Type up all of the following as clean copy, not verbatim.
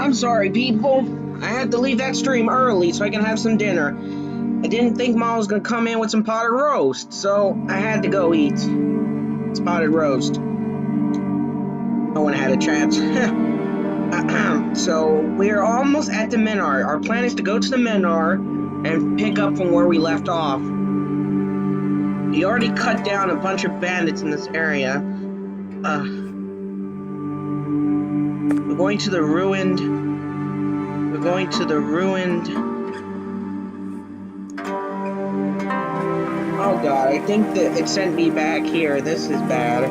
I'm sorry, people. I had to leave that stream early so I can have some dinner. I didn't think Mom was gonna come in with some potted roast, so I had to go eat spotted roast. No one had a chance. So we're almost at the Minar. Our plan is to go to the Minar and pick up from where we left off. We already cut down a bunch of bandits in this area. We're going to the ruined. Oh god, I think that it sent me back here. This is bad.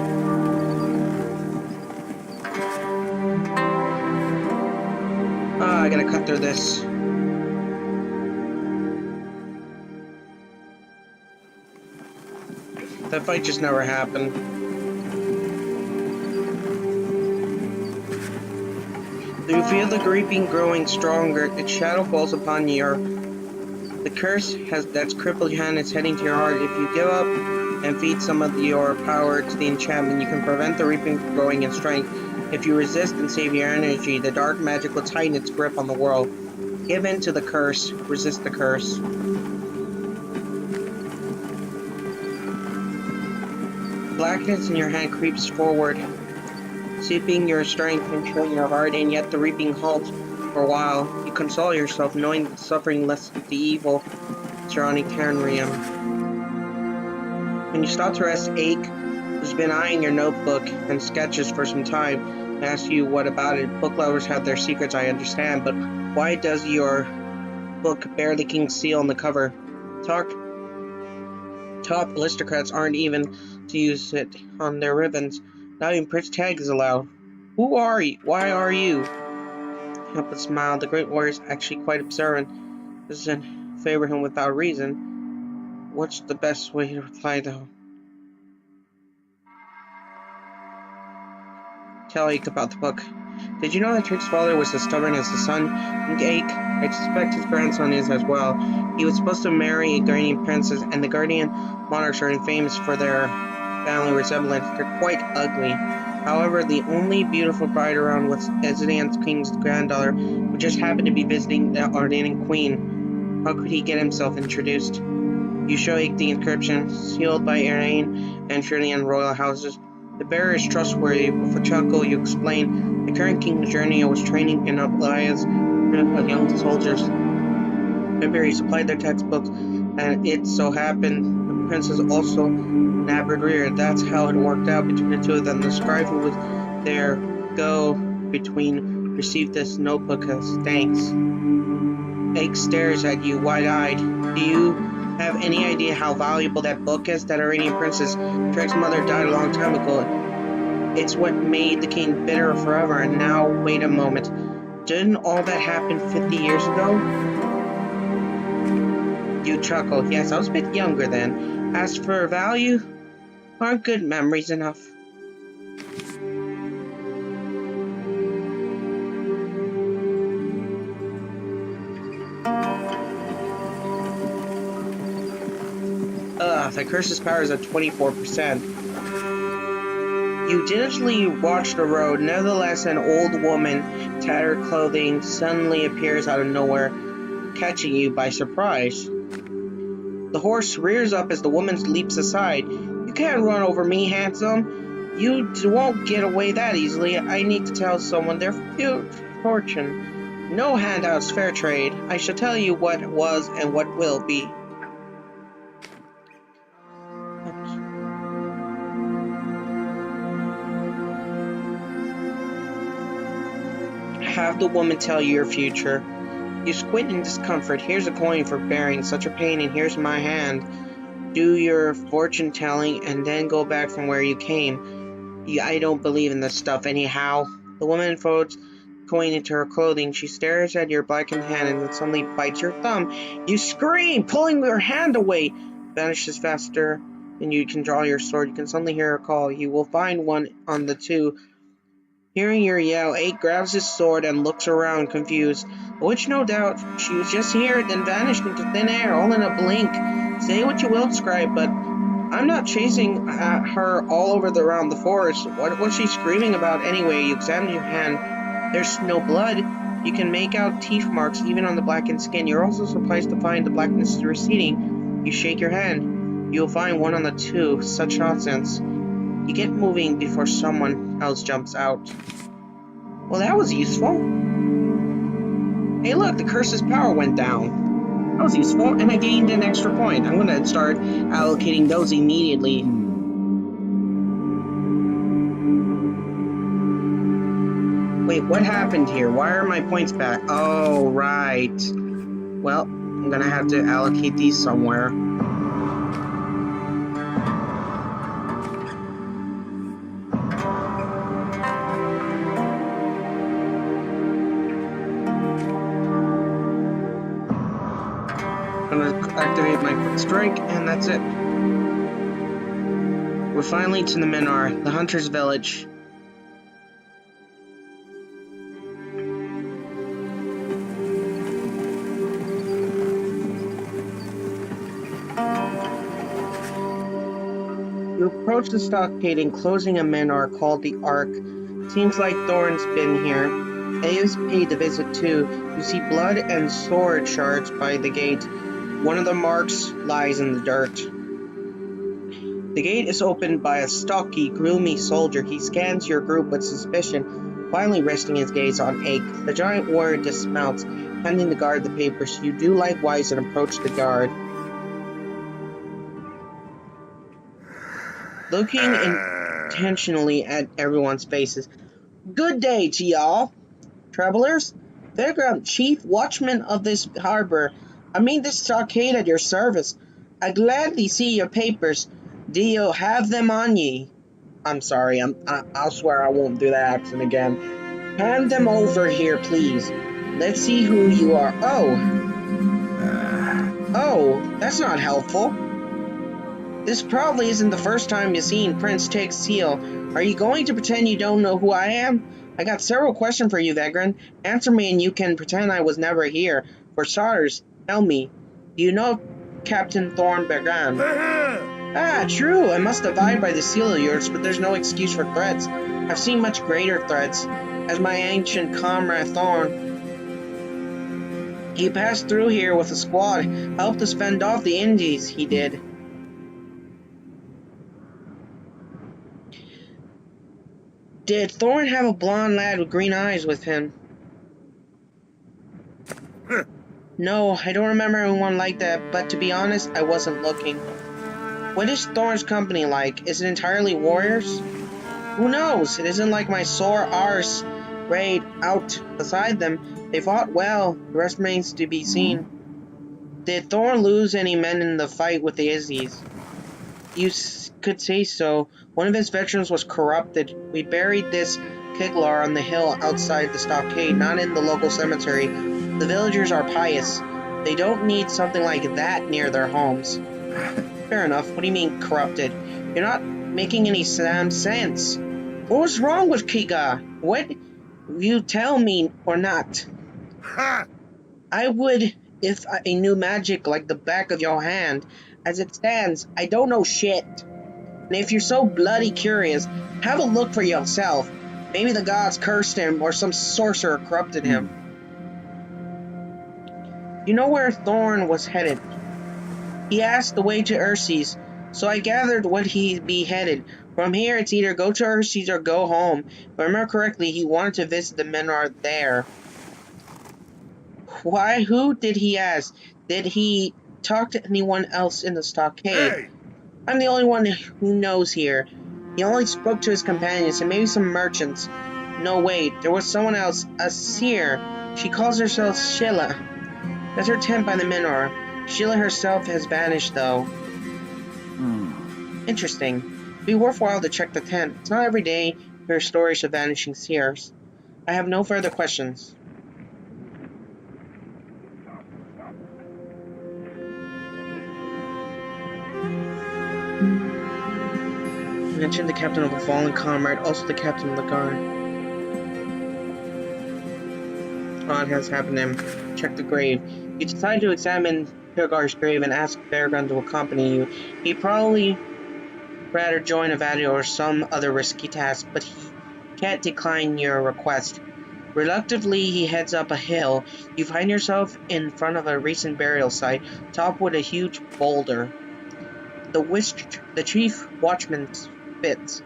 I gotta cut through this. That fight just never happened. Do you feel the creeping growing stronger? Its shadow falls upon you. The curse that's crippled your hand is heading to your heart. If you give up and feed some of your power to the enchantment, you can prevent the reaping from growing in strength. If you resist and save your energy, the dark magic will tighten its grip on the world. Give in to the curse. Resist the curse. Blackness in your hand creeps forward, seeping your strength and chilling your heart, and yet the reaping halts for a while. You console yourself, knowing that suffering lessens the evil surrounding Terranrium. When you stop to rest, Ache, who's been eyeing your notebook and sketches for some time, asks you what about it. Book lovers have their secrets, I understand, but why does your book bear the king's seal on the cover? Top aristocrats aren't even to use it on their ribbons. Not even Prince Tag is allowed. Who are you? Why are you? Help smile. The great warrior is actually quite observant. Doesn't favor him without reason. What's the best way to reply, though? Tell Ache about the book. Did you know that Trick's father was as stubborn as his son? Ache, I suspect his grandson is as well. He was supposed to marry a Guardian princess, and the Guardian monarchs are infamous for their family resemblance. They're quite ugly. However, the only beautiful bride around was Ezrean's king's granddaughter, who just happened to be visiting the Ardanian queen. How could he get himself introduced? You show Ache the inscription, sealed by Irain and Trillian royal houses. The bearer is trustworthy. With a chuckle, you explain the current King Journey was training in Ablaya's group of young soldiers. Remember, he supplied their textbooks, and it so happened the princess also nabbered rear. That's how it worked out between the two of them. The scribe who was there go-between received this notebook as thanks. Ache stares at you wide-eyed. Do you have any idea how valuable that book is? That Iranian princess, Treg's mother, died a long time ago. It's what made the king bitter forever, and now, wait a moment. Didn't all that happen 50 years ago? You chuckle. Yes, I was a bit younger then. As for value, aren't good memories enough? The curse's power is at 24%. You diligently watch the road. Nevertheless, an old woman, tattered clothing, suddenly appears out of nowhere, catching you by surprise. The horse rears up as the woman leaps aside. You can't run over me, handsome. You won't get away that easily. I need to tell someone their fortune. No handouts, fair trade. I shall tell you what was and what will be. Have the woman tell you your future. You squint in discomfort. Here's a coin for bearing such a pain, and here's my hand. Do your fortune-telling, and then go back from where you came. I don't believe in this stuff anyhow. The woman folds the coin into her clothing. She stares at your blackened hand and then suddenly bites your thumb. You scream, pulling your hand away. Vanishes faster than you can draw your sword. You can suddenly hear her call. You will find one on the two. Hearing your yell, Ache grabs his sword and looks around, confused. The witch, no doubt. She was just here, then vanished into thin air, all in a blink. Say what you will, scribe, but I'm not chasing her all over around the forest. What was she screaming about anyway? You examine your hand. There's no blood. You can make out teeth marks even on the blackened skin. You're also surprised to find the blackness is receding. You shake your hand. You'll find one on the two. Such nonsense. You get moving before someone else jumps out. Well, that was useful. Hey look, the curse's power went down. That was useful, and I gained an extra point. I'm gonna start allocating those immediately. Wait, what happened here? Why are my points back? Oh, right. Well, I'm gonna have to allocate these somewhere. I'm gonna activate my quick strike, and that's it. We're finally to the Minar, the hunter's village. You approach the stockade enclosing a Minar called the Ark. Seems like Thorn's been here. Aeus paid the visit too. You see blood and sword shards by the gate. One of the marks lies in the dirt. The gate is opened by a stocky, gloomy soldier. He scans your group with suspicion, finally resting his gaze on Ache. The giant warrior dismounts, handing the guard the papers. You do likewise and approach the guard. Looking intentionally at everyone's faces. Good day to y'all, travelers. Fairground Chief Watchman of this harbor. I mean this stockade at your service. I gladly see your papers. Do you have them on ye? I'm sorry, I'll swear I won't do that accent again. Hand them over here, please. Let's see who you are. Oh, that's not helpful. This probably isn't the first time you've seen Prince Tig's seal. Are you going to pretend you don't know who I am? I got several questions for you, Vegran. Answer me and you can pretend I was never here. For starters, tell me, do you know Captain Thorn Bergan? Ah, true, I must abide by the seal of yours, but there's no excuse for threats. I've seen much greater threats. As my ancient comrade Thorn, he passed through here with a squad, helped us fend off the Indies, he did. Did Thorn have a blonde lad with green eyes with him? No, I don't remember anyone like that, but to be honest, I wasn't looking. What is Thorn's company like? Is it entirely warriors? Who knows? It isn't like my sore arse raid out beside them. They fought well, the rest remains to be seen. Did Thorn lose any men in the fight with the Izzies? You could say so. One of his veterans was corrupted. We buried this Kiglar on the hill outside the stockade, not in the local cemetery. The villagers are pious. They don't need something like that near their homes. Fair enough. What do you mean, corrupted? You're not making any sense. What was wrong with Kiga? What? You tell me or not? I would if I knew magic like the back of your hand. As it stands, I don't know shit. And if you're so bloody curious, have a look for yourself. Maybe the gods cursed him or some sorcerer corrupted him. You know where Thorn was headed? He asked the way to Urses, so I gathered what he'd be headed. From here, it's either go to Urses or go home. If I remember correctly, he wanted to visit the Minar there. Why? Who did he ask? Did he talk to anyone else in the stockade? Hey. I'm the only one who knows here. He only spoke to his companions and maybe some merchants. No, wait, there was someone else, a seer. She calls herself Sheila. That's her tent by the Minar. Sheila herself has vanished, though. Interesting. It'd be worthwhile to check the tent. It's not every day you hear stories of vanishing seers. I have no further questions. Mentioned the captain of a fallen comrade, also the captain of the guard. Odd has happened to him. Check the grave. You decide to examine Pilgar's grave and ask Fairground to accompany you. He'd probably rather join Avadio or some other risky task, but he can't decline your request. Reluctantly, he heads up a hill. You find yourself in front of a recent burial site, topped with a huge boulder. The chief watchman spits.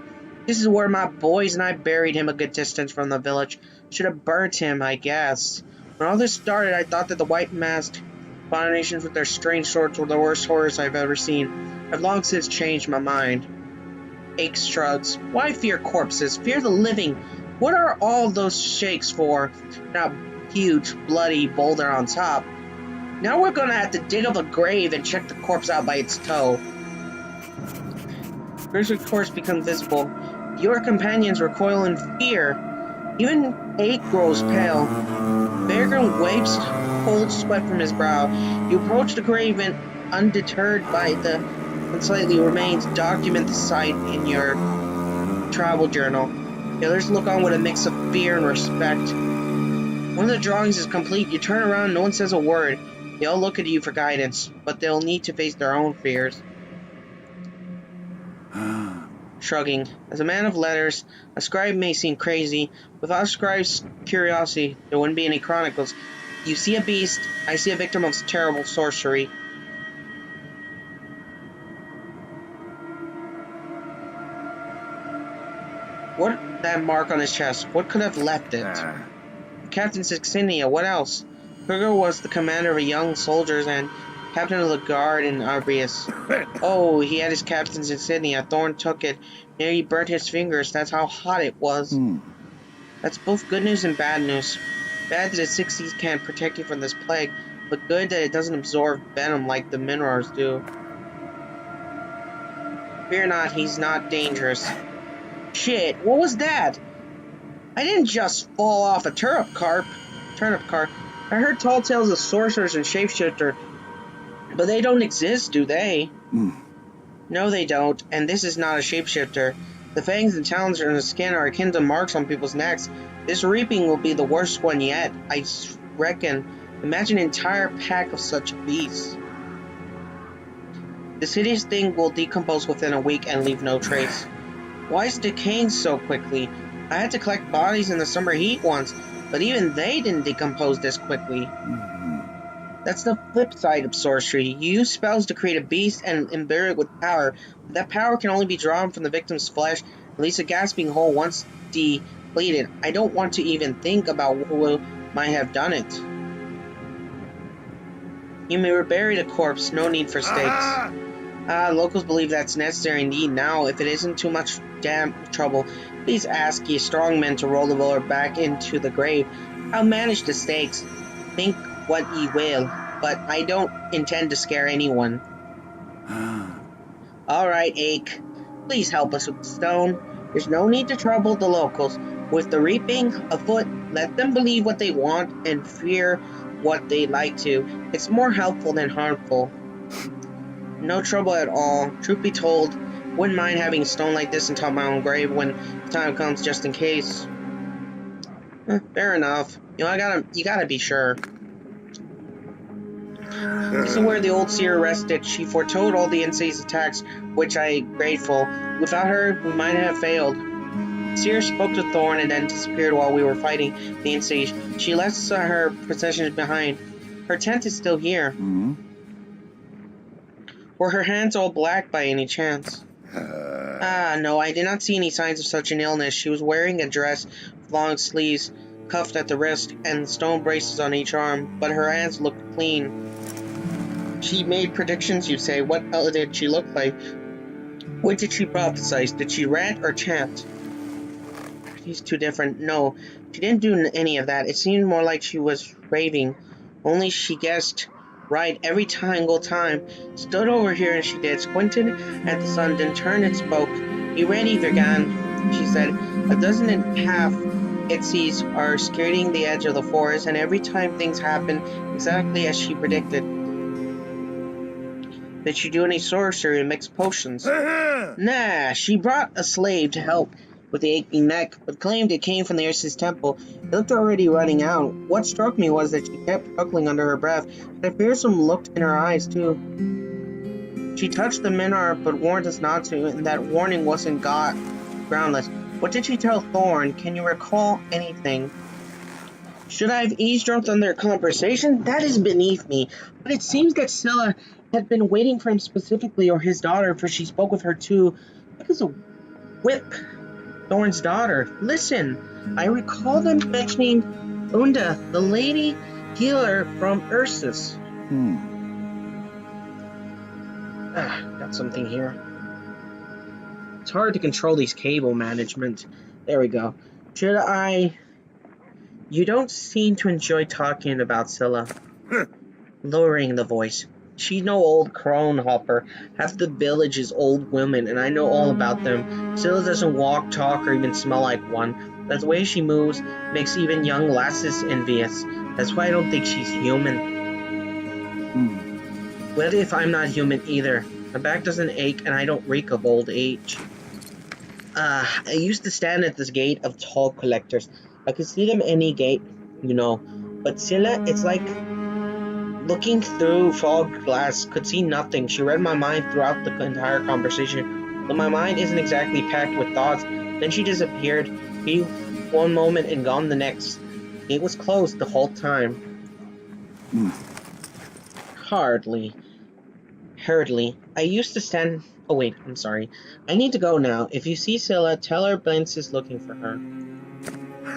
This is where my boys and I buried him a good distance from the village. Should have burnt him, I guess. When all this started, I thought that the white-masked abominations with their strange swords were the worst horrors I've ever seen. I've long since changed my mind. Ake shrugs. Why fear corpses? Fear the living. What are all those shakes for? Not huge, bloody boulder on top. Now we're gonna have to dig up a grave and check the corpse out by its toe. Grizzly's corpse becomes visible. Your companions recoil in fear. Even Ake grows pale. Beargrim wipes cold sweat from his brow. You approach the grave and, undeterred by the unsightly remains, document the sight in your travel journal. The others look on with a mix of fear and respect. One of the drawings is complete. You turn around, no one says a word. They all look at you for guidance, but they'll need to face their own fears. Shrugging. As a man of letters, a scribe may seem crazy. Without a scribe's curiosity, there wouldn't be any chronicles. You see a beast, I see a victim of terrible sorcery. What that mark on his chest? What could have left it? Captain Saxinia, what else? Kruger was the commander of a young soldiers and captain of the guard in Arbrius. Oh, he had his captain's insignia. Thorn took it. Nearly burnt his fingers. That's how hot it was. That's both good news and bad news. Bad that the 60s can't protect you from this plague, but good that it doesn't absorb venom like the minerals do. Fear not, he's not dangerous. Shit, what was that? I didn't just fall off a turnip cart. I heard tall tales of sorcerers and shapeshifter, but they don't exist, do they? No, they don't, and this is not a shapeshifter. The fangs and talons in the skin are akin to marks on people's necks. This reaping will be the worst one yet, I reckon. Imagine an entire pack of such beasts. This hideous thing will decompose within a week and leave no trace. Why is it decaying so quickly? I had to collect bodies in the summer heat once, but even they didn't decompose this quickly. That's the flip side of sorcery. You use spells to create a beast and imbue it with power, but that power can only be drawn from the victim's flesh, at least a gasping hole once depleted. I don't want to even think about who might have done it. You may bury the corpse, no need for stakes. Locals believe that's necessary indeed. Now, if it isn't too much damn trouble, please ask ye strong men to roll the boulder back into the grave. I'll manage the stakes. Think what ye will, but I don't intend to scare anyone. Alright, Ake. Please help us with the stone. There's no need to trouble the locals. With the reaping afoot, let them believe what they want and fear what they like to. It's more helpful than harmful. No trouble at all. Truth be told, wouldn't mind having a stone like this atop my own grave when the time comes, just in case. Fair enough. You gotta be sure. This is where the old seer rested. She foretold all the Insei's attacks, which I'm grateful. Without her, we might have failed. Seer spoke to Thorn and then disappeared while we were fighting the Insei. She left her possessions behind. Her tent is still here. Were her hands all black by any chance? No, I did not see any signs of such an illness. She was wearing a dress with long sleeves, cuffed at the wrist, and stone braces on each arm, but her hands looked clean. She made predictions, you say. What else did she look like? What did she prophesize? Did she rant or chant? These two different. No, she didn't do any of that. It seemed more like she was raving. Only she guessed right every single time. Stood over here and she did. Squinted at the sun, then turned and spoke. "Be ready, Virgan," she said. 12.5 Itzies are skirting the edge of the forest, and every time things happen exactly as she predicted. Did she do any sorcery and mix potions? Nah, she brought a slave to help with the aching neck, but claimed it came from the Ursus temple. It looked already running out. What struck me was that she kept chuckling under her breath, and a fearsome look in her eyes, too. She touched the minar, but warned us not to, and that warning wasn't groundless. What did she tell Thorn? Can you recall anything? Should I have eavesdropped on their conversation? That is beneath me. But it seems that Scylla had been waiting for him specifically, or his daughter, for she spoke with her too. What is a whip? Thorn's daughter. Listen, I recall them mentioning Unda, the lady healer from Ursus. Got something here. It's hard to control these cable management. There we go. Should I... You don't seem to enjoy talking about Scylla. Lowering the voice. She's no old crone hopper. Half the village is old women, and I know all about them. Scylla doesn't walk, talk, or even smell like one. But the way she moves makes even young lasses envious. That's why I don't think she's human. What if I'm not human either? My back doesn't ache, and I don't reek of old age. I used to stand at this gate of toll collectors. I could see them any gate, you know. But Scylla, it's like looking through fog glass, could see nothing. She read my mind throughout the entire conversation. But my mind isn't exactly packed with thoughts. Then she disappeared. He one moment and gone the next. It was closed the whole time. Hardly. I used to stand... Oh wait, I'm sorry. I need to go now. If you see Scylla, tell her Blintz is looking for her.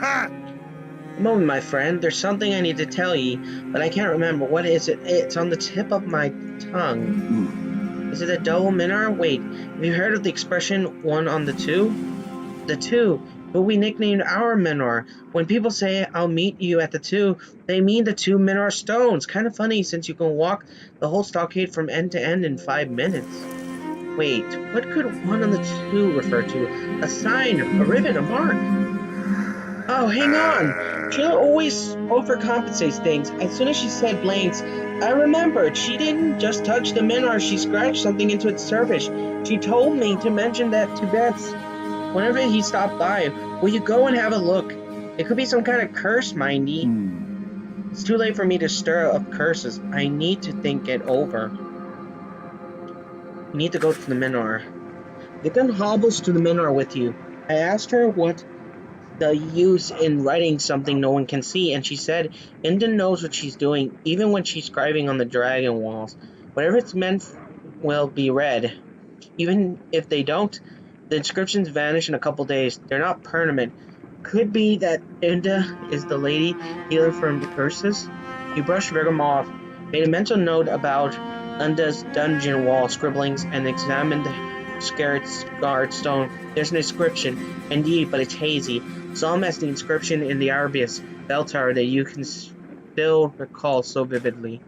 A moment, my friend. There's something I need to tell ye, but I can't remember. What is it? It's on the tip of my tongue. Is it a double minnow? Wait, have you heard of the expression one on the two? The two. But we nicknamed our minnow. When people say, I'll meet you at the two, they mean the 2 minnow stones. Kind of funny since you can walk the whole stockade from end to end in 5 minutes. Wait, what could one on the two refer to? A sign, a ribbon, a mark. Oh, hang on. Sheila always overcompensates things. As soon as she said Blaine's, I remembered. She didn't just touch the minnow, she scratched something into its surface. She told me to mention that to Betts whenever he stopped by. Will you go and have a look? It could be some kind of curse, mindy. It's too late for me to stir up curses. I need to think it over. You need to go to the minnow. Vicken hobbles to the minnow with you. I asked her what the use in writing something no one can see, and she said Enda knows what she's doing, even when she's scribing on the dragon walls. Whatever it's meant will be read. Even if they don't, the inscriptions vanish in a couple days. They're not permanent. Could be that Enda is the lady healer from Ursus. You brushed Vergam off, made a mental note about Unda's dungeon wall scribblings, and examined Scarlet's guard stone. There's an inscription, indeed, but it's hazy. Some as the inscription in the Arbius bell tower that you can still recall so vividly.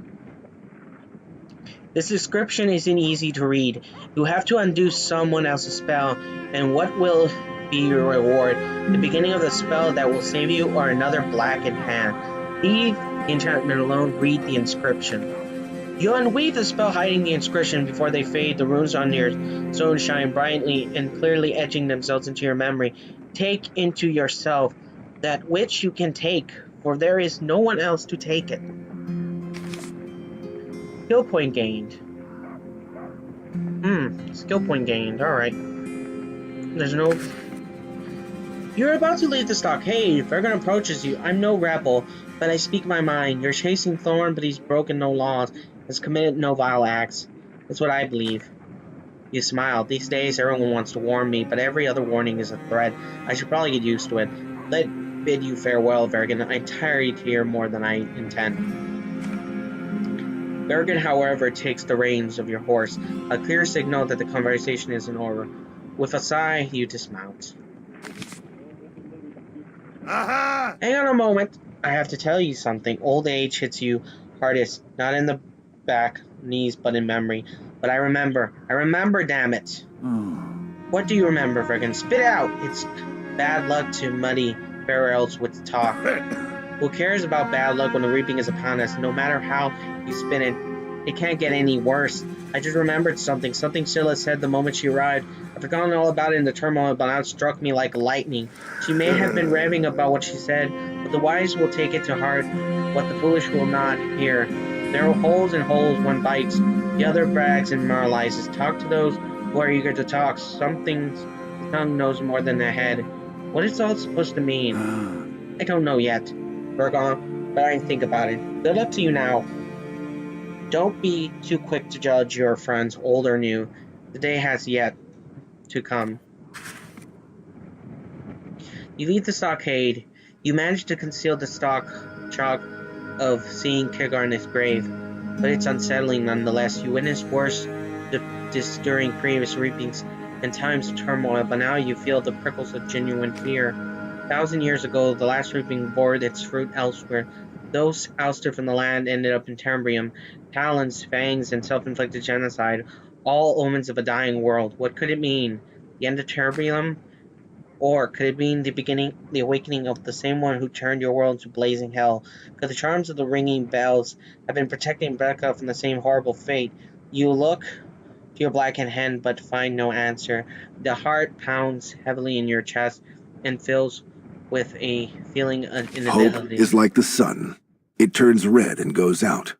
This inscription isn't easy to read. You have to undo someone else's spell, and what will be your reward? The beginning of the spell that will save you, or another blackened hand. Leave the enchantment alone, read the inscription. You unweave the spell hiding the inscription before they fade. The runes on your stone shine brightly and clearly etching themselves into your memory. Take into yourself that which you can take, for there is no one else to take it. Skill point gained. Skill point gained. Alright. There's no... You're about to leave the stockade. Vergam approaches you. I'm no rebel, but I speak my mind. You're chasing Thorn, but he's broken no laws. Has committed no vile acts. That's what I believe. You smiled. These days, everyone wants to warn me, but every other warning is a threat. I should probably get used to it. Let bid you farewell, Vergam. I tire you to hear more than I intend. Vergam, however, takes the reins of your horse, a clear signal that the conversation isn't over. With a sigh, you dismount. Aha! Hang on a moment. I have to tell you something. Old age hits you hardest, not in the back, knees, but in memory. But I remember. I remember, damn it. What do you remember, Vergam? Spit it out. It's bad luck to muddy barrels with talk. Who cares about bad luck when the reaping is upon us? No matter how you spin it, it can't get any worse. I just remembered something. Something Scylla said the moment she arrived. I've forgotten all about it in the turmoil, but now it struck me like lightning. She may have been raving about what she said, but the wise will take it to heart, what the foolish will not hear. There are holes in holes one bites, the other brags and moralizes. Talk to those who are eager to talk. Some things the tongue knows more than the head. What is all supposed to mean? I don't know yet. Drogon, but I didn't think about it. Good luck to you now. Don't be too quick to judge your friends, old or new. The day has yet to come. You leave the stockade. You manage to conceal the shock of seeing Kirgar in his grave, but it's unsettling nonetheless. You witnessed worse during previous reapings and times of turmoil, but now you feel the prickles of genuine fear. 1,000 years ago, the last reaping bore its fruit elsewhere. Those ousted from the land ended up in Tambrium. Talons, fangs, and self-inflicted genocide, all omens of a dying world. What could it mean? The end of Tambrium? Or could it mean the awakening of the same one who turned your world to blazing hell? Could the charms of the ringing bells have been protecting Becca from the same horrible fate? You look to your blackened hand, but find no answer. The heart pounds heavily in your chest and fills with a feeling of inability. Hope is like the sun. It turns red and goes out.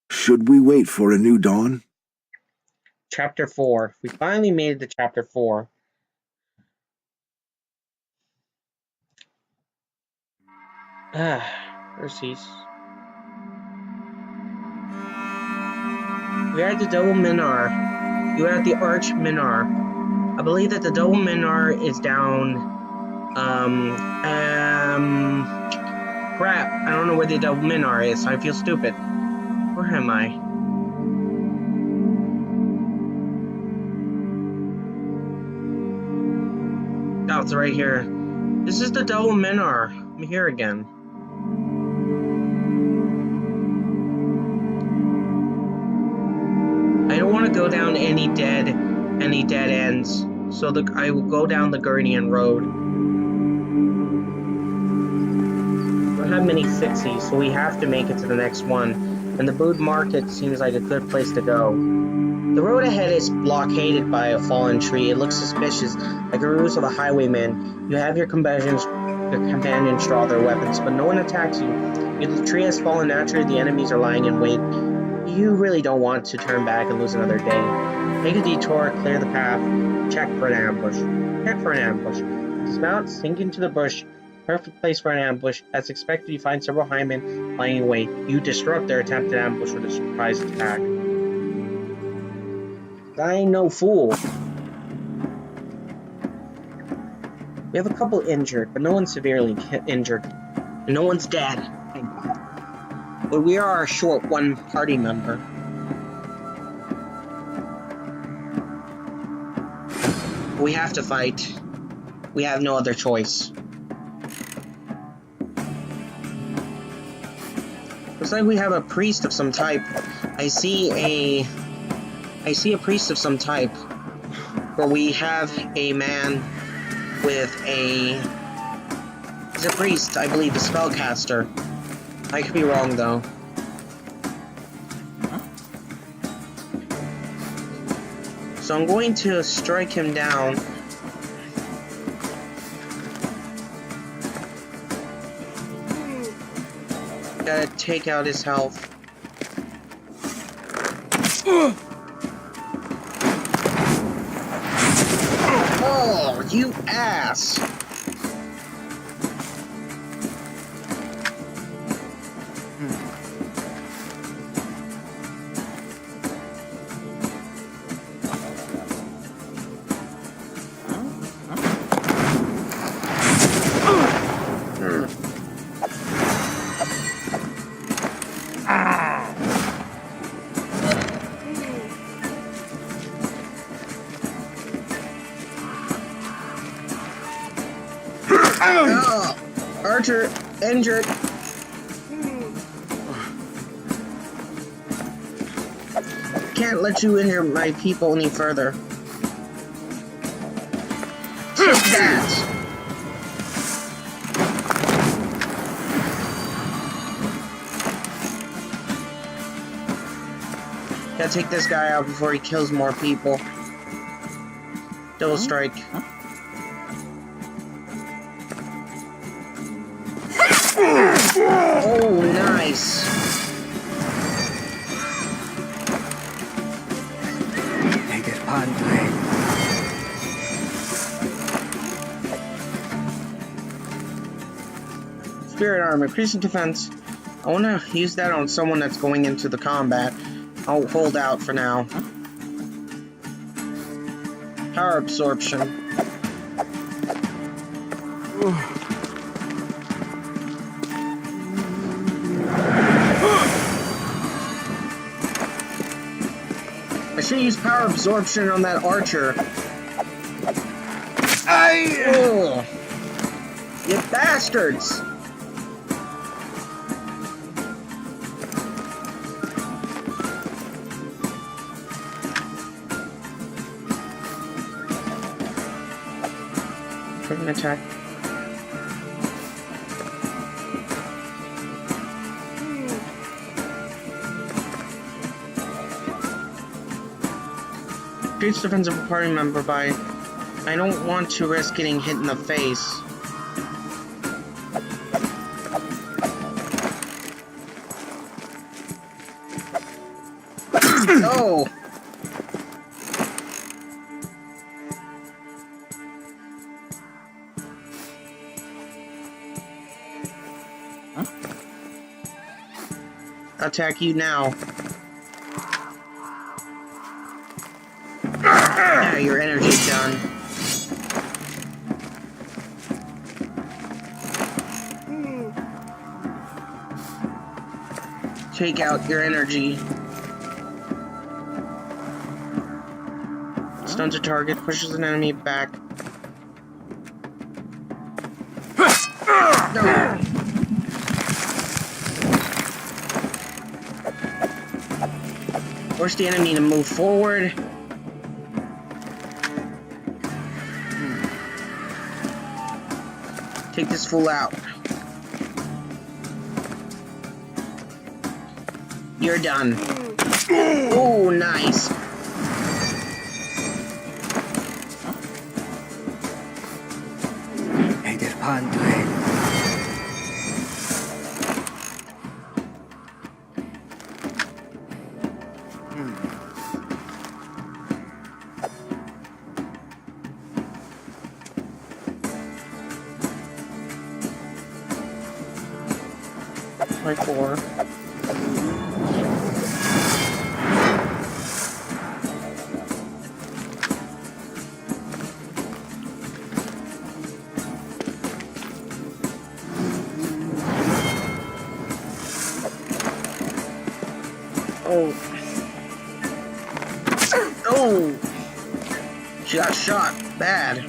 Should we wait for a new dawn? Chapter 4. We finally made it to Chapter 4. Perseus. We are at the Double Minar. You are at the Arch Minar. I believe that the Double Minar is down. Crap. I don't know where the Double Minar is, so I feel stupid. Where am I? Oh, it's right here. This is the Double Minar. I'm here again. I don't want to go down any dead ends, so I will go down the Guardian Road. We don't have many fixies, so we have to make it to the next one, and the Bood Market seems like a good place to go. The road ahead is blockaded by a fallen tree. It looks suspicious, like a ruse of a highwayman. You have your companions draw their weapons, but no one attacks you. If the tree has fallen naturally, the enemies are lying in wait. You really don't want to turn back and lose another day. Take a detour, clear the path, check for an ambush. Dismount, sink into the bush. Perfect place for an ambush. As expected, you find several highmen lying in wait. You disrupt their attempted ambush with a surprise attack. I ain't no fool. We have a couple injured, but no one's severely injured. And no one's dead. Thank God. But we are short one party member. We have to fight. We have no other choice. Looks like we have a priest of some type. I see a priest of some type. Where we have a man with a... He's a priest, I believe, a spellcaster. I could be wrong, though. So I'm going to strike him down. Gotta take out his health. Oh, you ass! Oh, Archer, injured. Can't let you injure my people any further. Take that! Gotta take this guy out before he kills more people. Double strike. Oh, nice. Take it, Padre. Spirit armor, increasing defense. I want to use that on someone that's going into the combat. I'll hold out for now. Power absorption. I should use power absorption on that archer. Ugh. You bastards! Take an attack. Treats defensive party member by... I don't want to risk getting hit in the face. No! Attack you now. Yeah, your energy's done. Take out your energy. Stuns a target, pushes an enemy back. No. Force the enemy to move forward. Take this fool out. You're done. Oh, nice. Edit Padre. By 4. Oh. Oh! She got shot bad.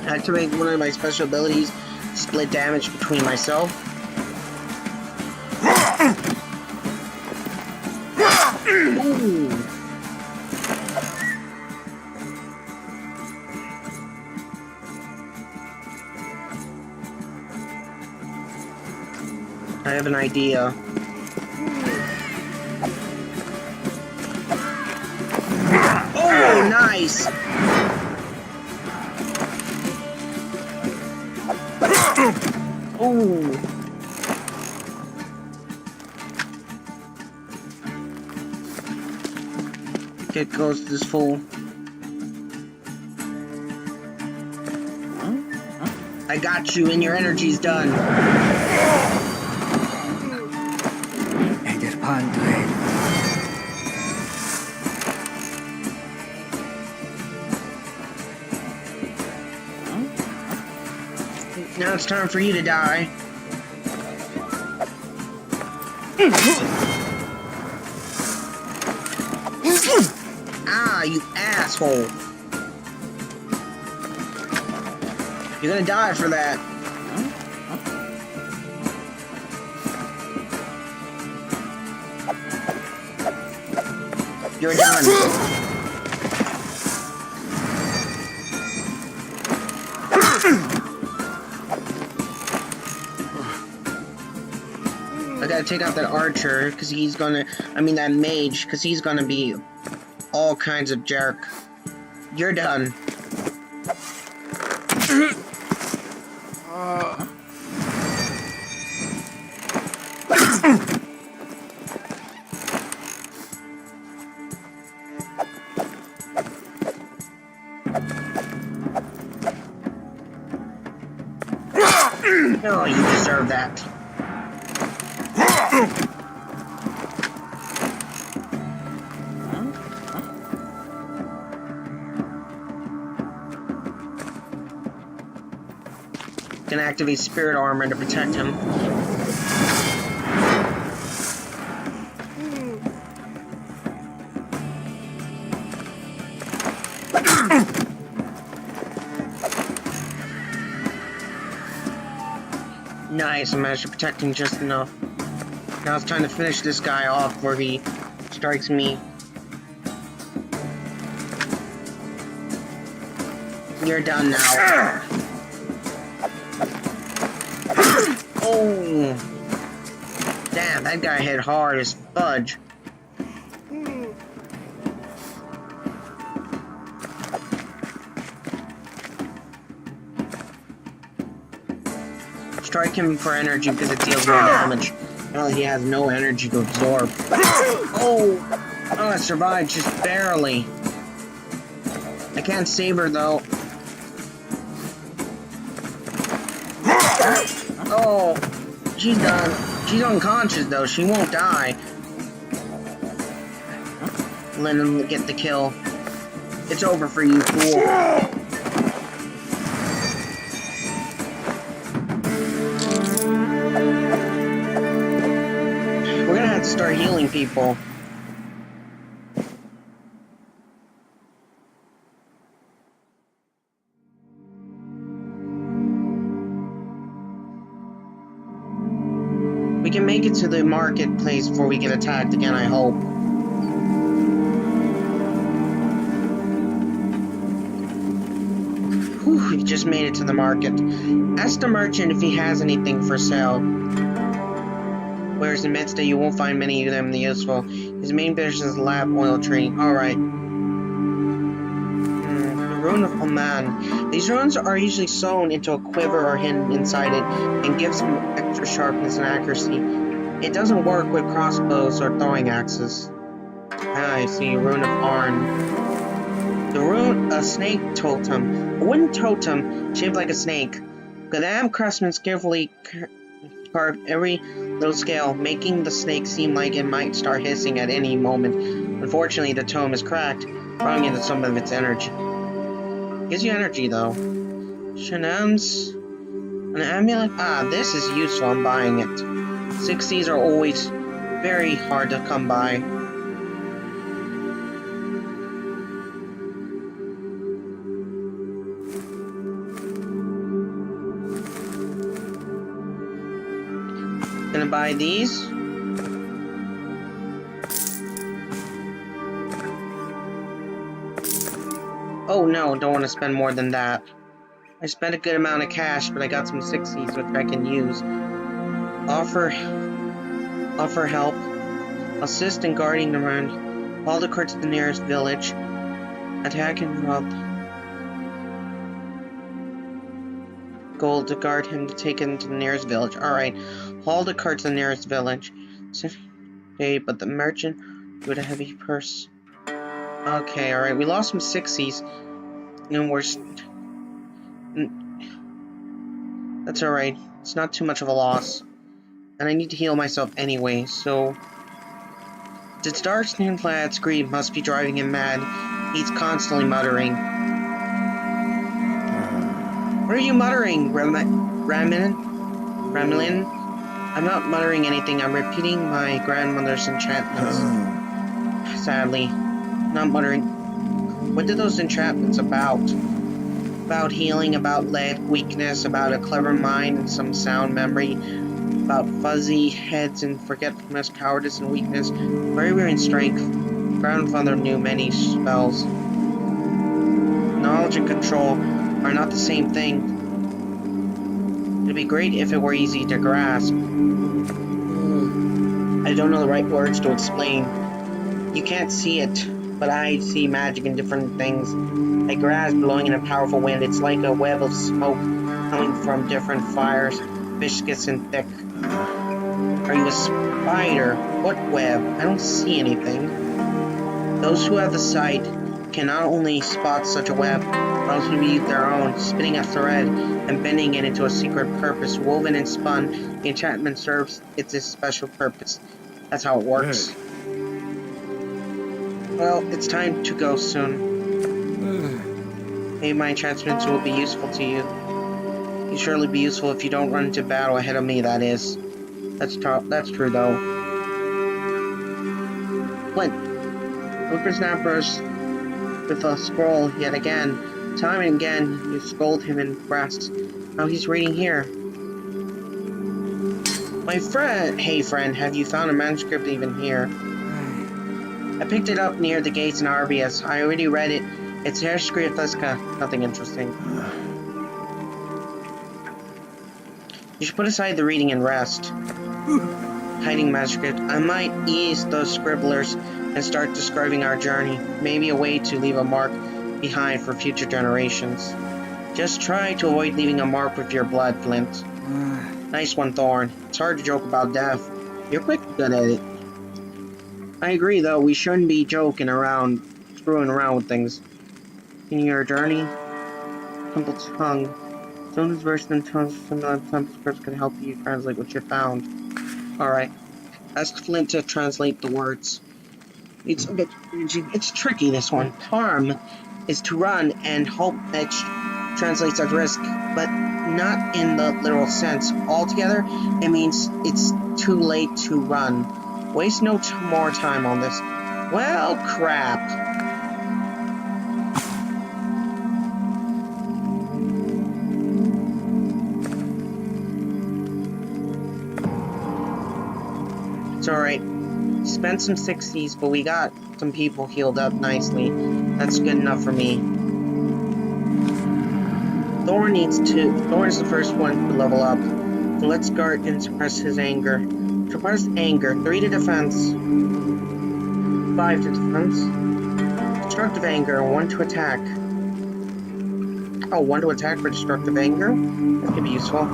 Activate one of my special abilities, split damage between myself. Ooh. I have an idea. Oh, nice! Oh! Get close to this fool. I got you, and your energy's done. Edit Padre. Now it's time for you to die. Ah, you asshole. You're gonna die for that. You're done. I gotta take out that archer, because he's gonna... I mean, that mage, because he's gonna be all kinds of jerk. You're done. Oh, you deserve that. Can activate spirit armor to protect him. Nice, I managed to protect him just enough. Now it's time to finish this guy off before he strikes me. You're done now. Oh! Damn, that guy hit hard as fudge. Strike him for energy because it deals more damage. Well, he has no energy to absorb. Oh! Oh, I survived just barely. I can't save her though. Oh, she's done. She's unconscious though. She won't die. Let him get the kill. It's over for you, fool. We're gonna have to start healing people. We can make it to the marketplace before we get attacked again, I hope. Whew, we just made it to the market. Ask the merchant if he has anything for sale. Whereas in Midsta, you won't find many of them useful. His main business is lab oil trading. Alright. The Rune of Oman. These runes are usually sewn into a quiver or hidden inside it, and gives them extra sharpness and accuracy. It doesn't work with crossbows or throwing axes. Ah, I see. Rune of Arn. The rune, a snake totem. A wooden totem shaped like a snake. Gadam craftsmen carefully carved every little scale, making the snake seem like it might start hissing at any moment. Unfortunately, the tome is cracked, robbing it of some of its energy. Gives you energy, though. Shanam's... an amulet? Ah, this is useful. I'm buying it. 60s are always very hard to come by. Gonna buy these. Oh no, don't want to spend more than that. I spent a good amount of cash, but I got some 60s which I can use. Offer help. Assist in guarding around. Follow the cart to the nearest village. Attack and rob. Gold to guard him to take him to the nearest village. Alright. Haul the cart to the nearest village. Okay, but the merchant with a heavy purse. Okay, alright. We lost some 60s. And we're... That's alright. It's not too much of a loss. And I need to heal myself anyway, so... The dark-skinned lad Scream must be driving him mad. He's constantly muttering. What are you muttering, Ramilin? I'm not muttering anything. I'm repeating my grandmother's enchantments. Sadly. Not muttering. What did those enchantments about? About healing, about lead, weakness, about a clever mind and some sound memory, about fuzzy heads and forgetfulness, cowardice and weakness, bravery and strength. Grandfather knew many spells. Knowledge and control are not the same thing. It'd be great if it were easy to grasp. I don't know the right words to explain. You can't see it, but I see magic in different things. A grass blowing in a powerful wind. It's like a web of smoke coming from different fires, viscous and thick. Are you a spider? What web? I don't see anything. Those who have the sight can not only spot such a web, but also weave their own, spinning a thread and bending it into a secret purpose. Woven and spun, the enchantment serves its special purpose. That's how it works. Well, it's time to go soon. Maybe my enchantments will be useful to you. You'll surely be useful if you don't run into battle ahead of me, that is. That's true, though. Flint. Whippersnappers with a scroll yet again. Time and again, you scold him in brass. Now he's reading here. My friend! Hey friend, have you found a manuscript even here? I picked it up near the gates in Arbius. I already read it. It's Herr Skriathleska. Nothing interesting. You should put aside the reading and rest. Hiding manuscript. I might ease those scribblers and start describing our journey. Maybe a way to leave a mark behind for future generations. Just try to avoid leaving a mark with your blood, Flint. Nice one, Thorn. It's hard to joke about death. You're quite good at it. I agree, though. We shouldn't be joking around, screwing around with things. In your journey, Temple Tongue. Someone's version in tongues from the temple scripts can help you translate what you found. Alright. Ask Flint to translate the words. It's a bit... It's tricky, this one. Harm is to run and hope that translates as risk, but not in the literal sense. Altogether, it means it's too late to run. Waste no more time on this. Well, crap. It's alright. Spent some 60s, but we got some people healed up nicely. That's good enough for me. Thorn is the first one to level up. So let's guard and suppress his anger. Suppress anger. 3 to defense. 5 to defense. Destructive anger. 1 to attack. Oh, 1 to attack for destructive anger? That could be useful.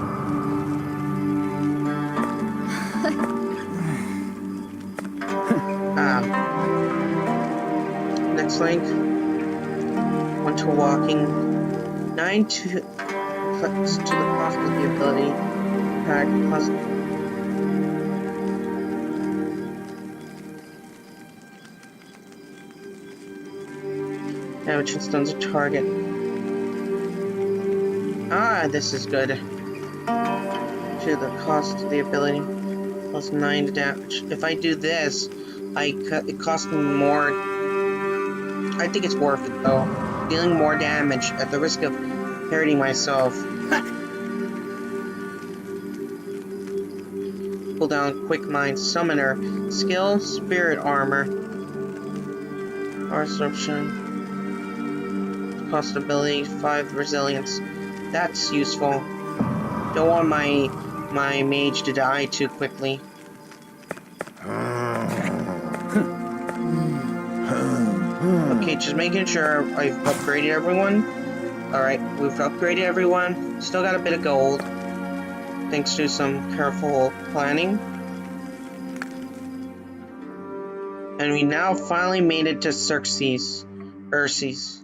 Next link. 1 to walking. 9 to the cost of the ability. Attack plus. Damage and stuns a target. Ah, this is good. To the cost of the ability. Plus 9 to damage. If I do this, it costs me more. I think it's worth it though. Dealing more damage at the risk of hurting myself. Pull down Quick Mind Summoner. Skill, Spirit Armor. Absorption. Cost ability, 5 Resilience. That's useful. Don't want my mage to die too quickly. Okay, just making sure I've upgraded everyone. Alright, we've upgraded everyone. Still got a bit of gold. Thanks to some careful planning. And we now finally made it to Urses.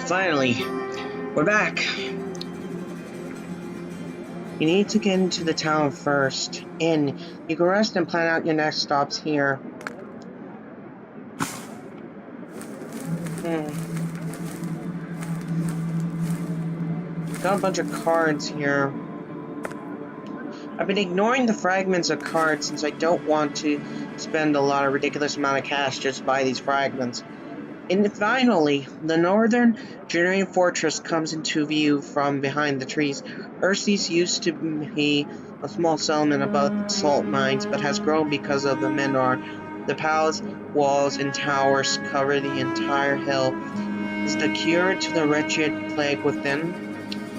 Finally, we're back. You need to get into the town first. You can rest and plan out your next stops here. Got a bunch of cards here. I've been ignoring the fragments of cards since I don't want to spend a lot of ridiculous amount of cash just to buy these fragments. And finally, the northern Generian fortress comes into view from behind the trees. Ursis used to be a small settlement above the salt mines, but has grown because of the Menor. The palace walls and towers cover the entire hill. Is the cure to the wretched plague within?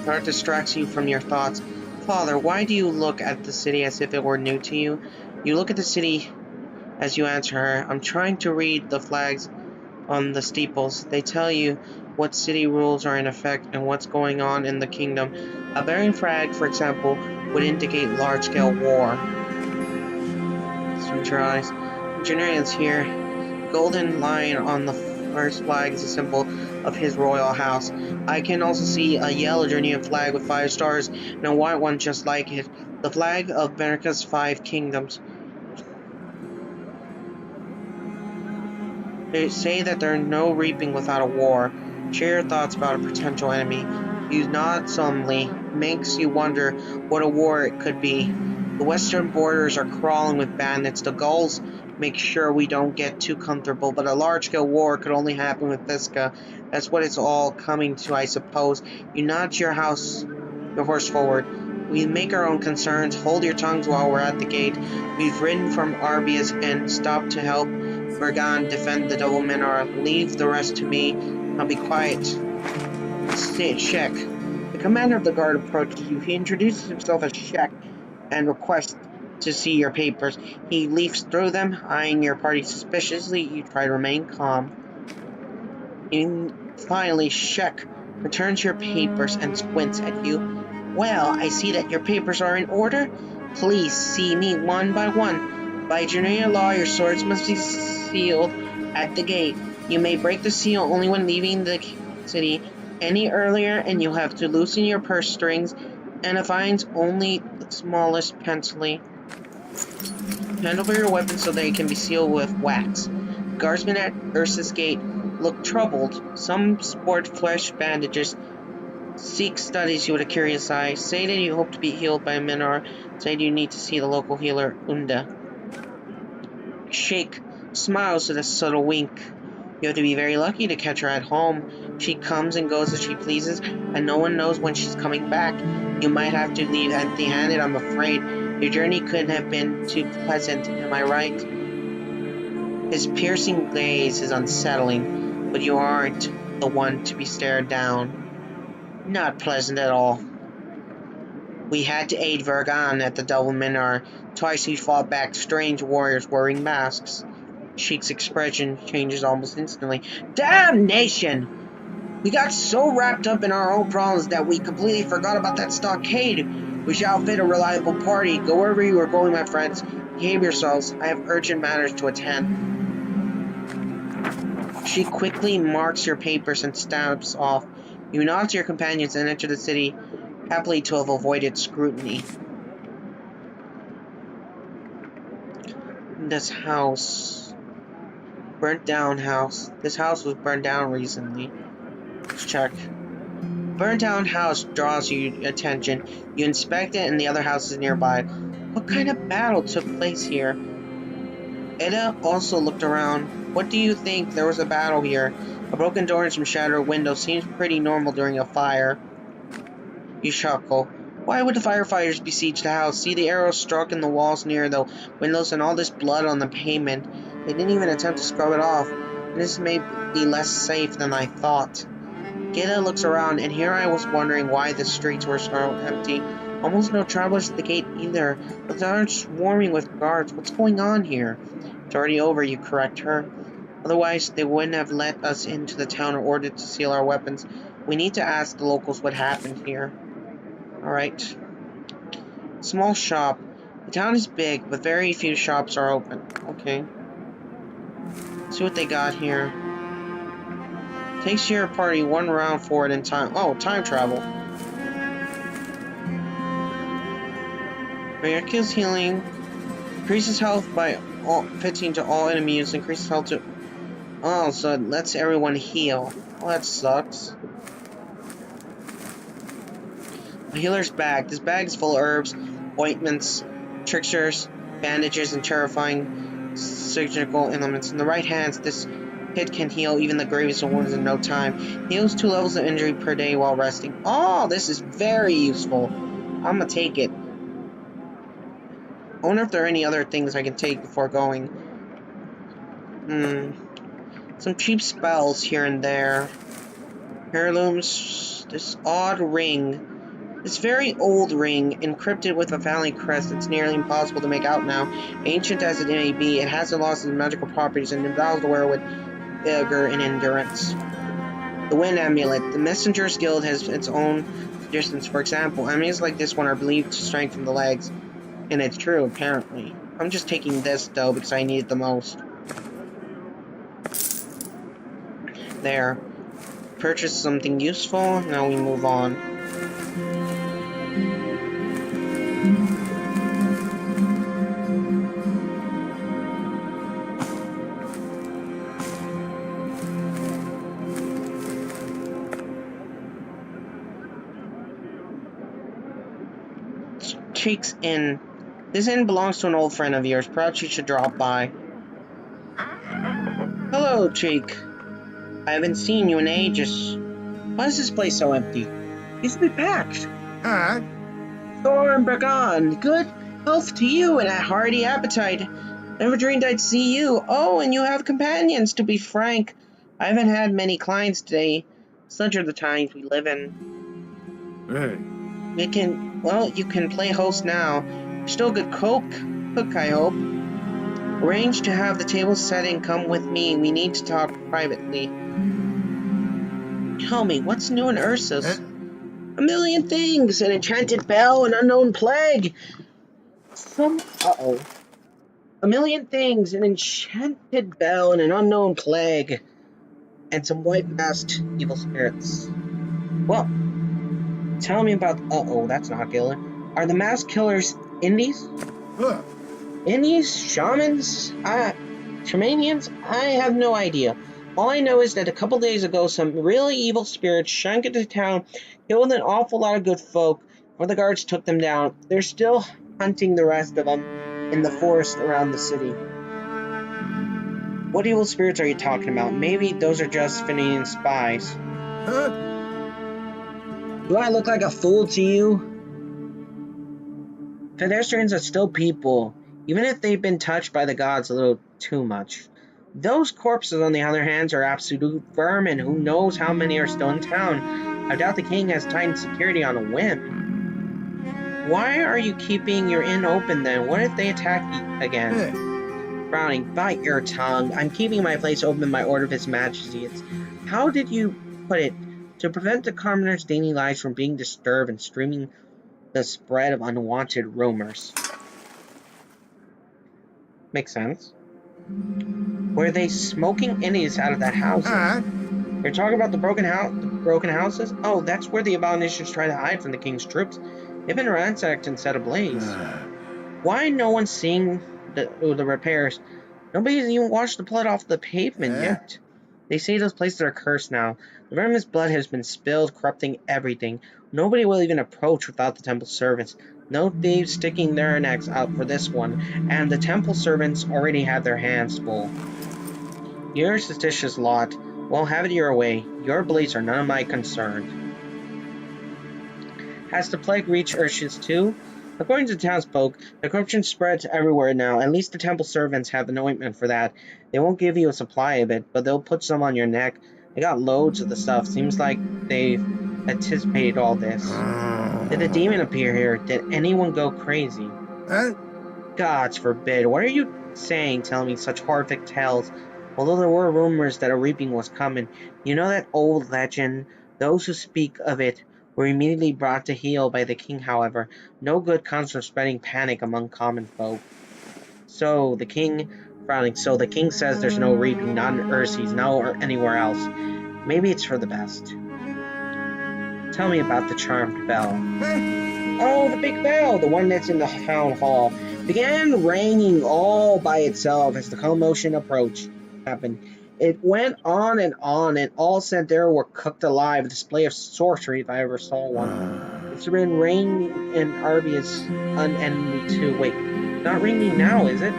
That distracts you from your thoughts. Father, why do you look at the city as if it were new to you? You look at the city as you answer her. I'm trying to read the flags on the steeples. They tell you what city rules are in effect and what's going on in the kingdom. A bearing flag, for example, would indicate large-scale war. Switch your eyes. Generian's here. Golden lion on the first flag is a symbol of his royal house. I can also see a yellow Generian flag with 5 stars and a white one just like it. The flag of America's 5 kingdoms. They say that there are no reaping without a war. Share your thoughts about a potential enemy. You nod solemnly. Makes you wonder what a war it could be. The western borders are crawling with bandits. The Gauls make sure we don't get too comfortable, but a large-scale war could only happen with Visca. That's what it's all coming to, I suppose. You nod your horse forward. We make our own concerns. Hold your tongues while we're at the gate. We've ridden from Arbius and stopped to help Vergan defend the double Menor. Leave the rest to me. I'll be quiet. Stay, Shek. The commander of the guard approaches you. He introduces himself as Shek and requests to see your papers. He leafs through them, eyeing your party suspiciously. You try to remain calm. Finally, Shek returns your papers and squints at you. Well, I see that your papers are in order. Please see me one by one. By Generian law, your swords must be sealed at the gate. You may break the seal only when leaving the city. Any earlier, and you'll have to loosen your purse strings, and the fines only the smallest pencilly. Hand over your weapons so they can be sealed with wax. Guardsmen at Ursus Gate look troubled. Some sport flesh bandages. Seek studies you with a curious eye. Say that you hope to be healed by a Menor. Say that you need to see the local healer, Unda. Sheik smiles with a subtle wink. You have to be very lucky to catch her at home. She comes and goes as she pleases, and no one knows when she's coming back. You might have to leave empty-handed, I'm afraid. Your journey couldn't have been too pleasant, am I right? His piercing gaze is unsettling, but you aren't the one to be stared down. Not pleasant at all. We had to aid Vergan at the Double Menor. Twice we fought back strange warriors wearing masks. Sheik's expression changes almost instantly. Damnation! We got so wrapped up in our own problems that we completely forgot about that stockade. We shall outfit a reliable party. Go wherever you are going, my friends. Behave yourselves. I have urgent matters to attend. She quickly marks your papers and stamps off. You nod to your companions and enter the city, happily to have avoided scrutiny. This house. Burnt down house. This house was burned down recently. Let's check. Burnt down house draws your attention. You inspect it and the other houses nearby. What kind of battle took place here? Eda also looked around. What do you think? There was a battle here. A broken door and some shattered windows seems pretty normal during a fire. You chuckle. Why would the firefighters besiege the house? See the arrows struck in the walls near the windows and all this blood on the pavement. They didn't even attempt to scrub it off. This may be less safe than I thought. Geta looks around, and here I was wondering why the streets were so empty. Almost no travelers at the gate either. The town is swarming with guards. What's going on here? It's already over, you correct her. Otherwise, they wouldn't have let us into the town or ordered to seal our weapons. We need to ask the locals what happened here. Alright. Small shop. The town is big, but very few shops are open. Okay. Let's see what they got here. Takes your party one round forward in time. Oh, time travel. Miraculous healing. Increases health by 15 to all enemies. Increases health to Oh, so it lets everyone heal. Well, that sucks. The healer's bag. This bag is full of herbs, ointments, tricksters, bandages, and terrifying surgical implements. In the right hands, this kit can heal even the gravest of wounds in no time. Heals 2 levels of injury per day while resting. Oh, this is very useful. I'm gonna take it. I wonder if there are any other things I can take before going. Some cheap spells here and there. Heirlooms. This odd ring. This very old ring, encrypted with a family crest that's nearly impossible to make out now. Ancient as it may be, it hasn't lost its magical properties and endows the wearer with vigor and endurance. The Wind Amulet. The Messenger's Guild has its own suggestions. For example, amulets like this one are believed to strengthen the legs. And it's true, apparently. I'm just taking this, though, because I need it the most. There. Purchase something useful. Now we move on. Cheek's Inn. This inn belongs to an old friend of yours. Perhaps you should drop by. Hello, Cheek. I haven't seen you in ages. Why is this place so empty? Used to be packed. Thorn Bragan, good health to you and a hearty appetite. Never dreamed I'd see you. Oh, and you have companions, to be frank. I haven't had many clients today. Such are the times we live in. You can play host now. You're still a good cook, I hope. Arrange to have the table set and come with me. We need to talk privately. Tell me, what's new in Ursus? A million things. An enchanted bell, an unknown plague. A million things. An enchanted bell and an unknown plague. And some white-masked evil spirits. Well, tell me about... that's not killer. Are the masked killers Indies? Indies? Shamans? Shamanians? I have no idea. All I know is that a couple days ago, some really evil spirits shrunk into town, killed an awful lot of good folk, before the guards took them down. They're still hunting the rest of them in the forest around the city. What evil spirits are you talking about? Maybe those are just Fenian spies. Do I look like a fool to you? Pedestrians are still people, even if they've been touched by the gods a little too much. Those corpses, on the other hand, are absolute vermin. Who knows how many are still in town? I doubt the king has tightened security on a whim. Why are you keeping your inn open then? What if they attack you again? Frowning, bite your tongue. I'm keeping my place open by order of His Majesty. How did you put it? To prevent the commoners' daily lives from being disturbed and streaming the spread of unwanted rumors. Makes sense. Were they smoking Indies out of that house? You're talking about the broken houses? Oh, that's where the abominations try to hide from the king's troops. They've been ransacked and set ablaze. Why no one's seeing the repairs? Nobody's even washed the blood off the pavement yet. They say those places are cursed now. The vermin's blood has been spilled, corrupting everything. Nobody will even approach without the temple servants. No thieves sticking their necks out for this one, and the temple servants already had their hands full. You're a suspicious lot. Well, have it your way. Your beliefs are none of my concern. Has the plague reached Ursus too? According to the townsfolk, the corruption spreads everywhere now. At least the temple servants have an ointment for that. They won't give you a supply of it, but they'll put some on your neck. They got loads of the stuff. Seems like they've anticipated all this. Did a demon appear here? Did anyone go crazy? Gods forbid. What are you saying, telling me such horrific tales? Although there were rumors that a reaping was coming, you know that old legend? Those who speak of it were immediately brought to heel by the king, however. No good comes from spreading panic among common folk. So the king says there's no reaping, not in Ursus, no anywhere else. Maybe it's for the best. Tell me about the charmed bell. Oh, the big bell, the one that's in the town hall, began ringing all by itself as the commotion happened. It went on, and all sent there were cooked alive. A display of sorcery if I ever saw one. It's been raining in Arby's an enemy too. Wait, not ringing now, is it?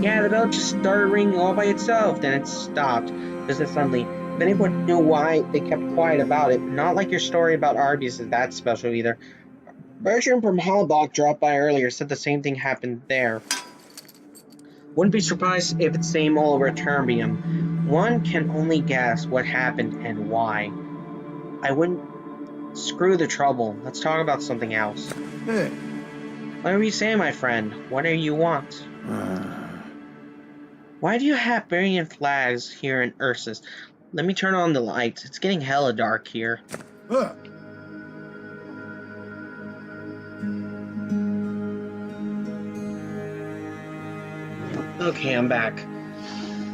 Yeah, the bell just started ringing all by itself. Then it stopped. Just suddenly. If anyone knew why they kept quiet about it, not like your story about Arby's is that special either. Bertram from Hallbach dropped by earlier, said the same thing happened there. Wouldn't be surprised if it's same all over Terbium. One can only guess what happened and why. I wouldn't... Screw the trouble. Let's talk about something else. What are you saying, my friend? What do you want? Why do you have Barian flags here in Ursus? Let me turn on the lights. It's getting hella dark here. Okay, I'm back.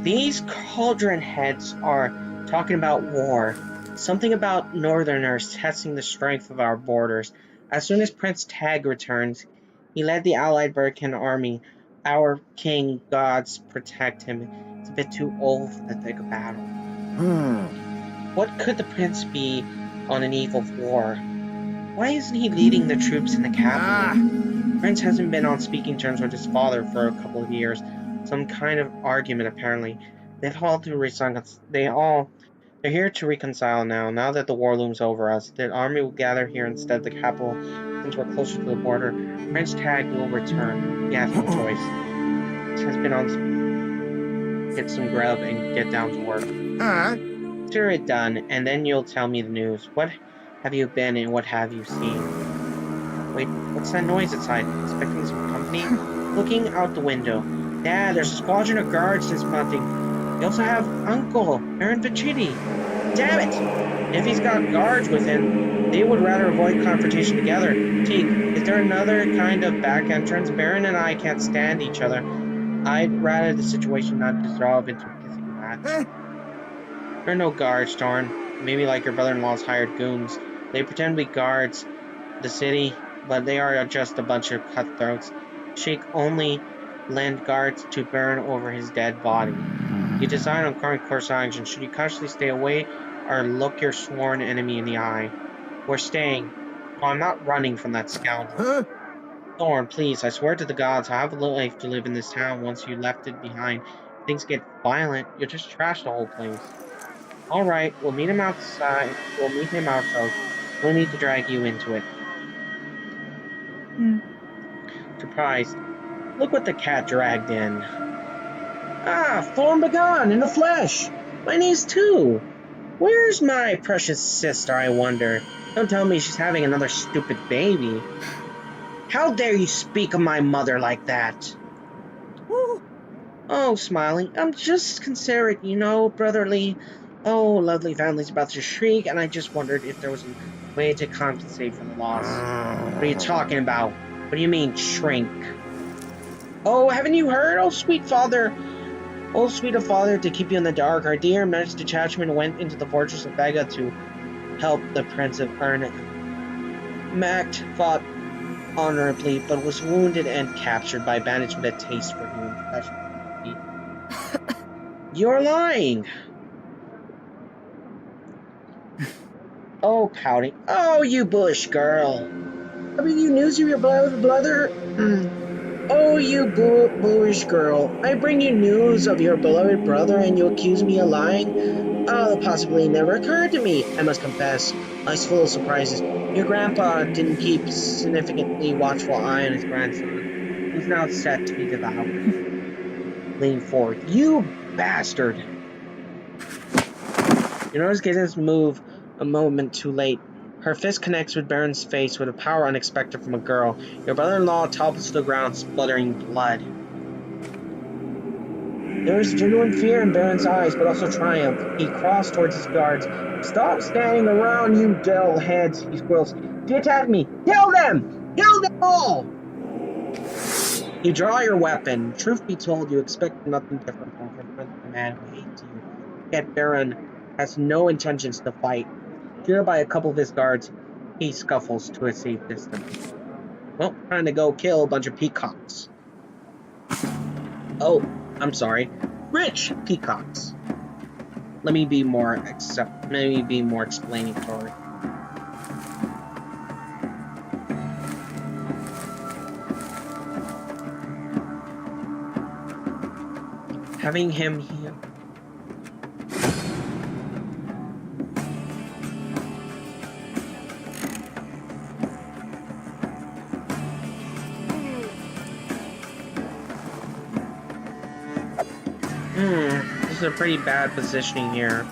These cauldron heads are talking about war. Something about Northerners testing the strength of our borders. As soon as Prince Tag returns, he led the allied Burkan army. Our king gods protect him. It's a bit too old for the thick of battle. What could the prince be on an eve of war? Why isn't he leading the troops in the capital? Prince hasn't been on speaking terms with his father for a couple of years. Some kind of argument, apparently. They're here to reconcile now that the war looms over us. The army will gather here instead of the capital, since we're closer to the border. Prince Tag will return. He has no choice. He has been on... Get some grub and get down to work. Consider it done, and then you'll tell me the news. What have you been and what have you seen? Wait, what's that noise outside? Expecting some company? Looking out the window. Dad, there's a squadron of guards that's mounting. We also have Uncle, Baron Vachiti. Damn it! If he's got guards with him, they would rather avoid confrontation together. Teak, is there another kind of back entrance? Baron and I can't stand each other. I'd rather the situation not dissolve into a kissing match. There are no guards, Torn. Maybe like your brother-in-law's hired goons. They pretend to be guards the city, but they are just a bunch of cutthroats. Sheik only lend guards to Baron over his dead body. You decide on current course of action. Should you cautiously stay away or look your sworn enemy in the eye? We're staying. Oh, I'm not running from that scoundrel. Thorn, please, I swear to the gods, I have a life to live in this town once you left it behind. If things get violent, you'll just trash the whole place. Alright, we'll meet him outside. We'll meet him ourselves. We'll need to drag you into it. Surprised. Look what the cat dragged in. Ah, Thorn Begone in the flesh! My niece too! Where's my precious sister, I wonder? Don't tell me she's having another stupid baby. How dare you speak of my mother like that? Oh, Smiling, I'm just considerate, you know, brotherly. Oh, lovely family's about to shriek, and I just wondered if there was a way to compensate for the loss. What are you talking about? What do you mean, shrink? Oh, haven't you heard? Oh, sweet father, to keep you in the dark. Our dear Men's detachment went into the fortress of Vega to help the Prince of Ern. Macht fought honorably, but was wounded and captured by bandits with a taste for human flesh. You're lying! Oh, pouting. Oh, you bush girl! I bring you news of your brother? Oh, you bullish girl. I bring you news of your beloved brother and you accuse me of lying? Oh, that possibly never occurred to me. I must confess, I was full of surprises. Your grandpa didn't keep significantly watchful eye on his grandson. He's now set to be devoured. Lean forward. You bastard! You notice Gideon's move a moment too late. Her fist connects with Baron's face with a power unexpected from a girl. Your brother-in-law topples to the ground, spluttering blood. There is genuine fear in Baron's eyes, but also triumph. He crossed towards his guards. Stop standing around, you dull heads, he squeals. They attack me! Kill them! Kill them all! You draw your weapon. Truth be told, you expect nothing different from a man who hates you. Yet Baron has no intentions to fight. Cheered by a couple of his guards, he scuffles to a safe distance. Well, trying to go kill a bunch of peacocks. Oh, I'm sorry. Rich peacocks. Let me be more explanatory. Having him here. This is a pretty bad positioning here.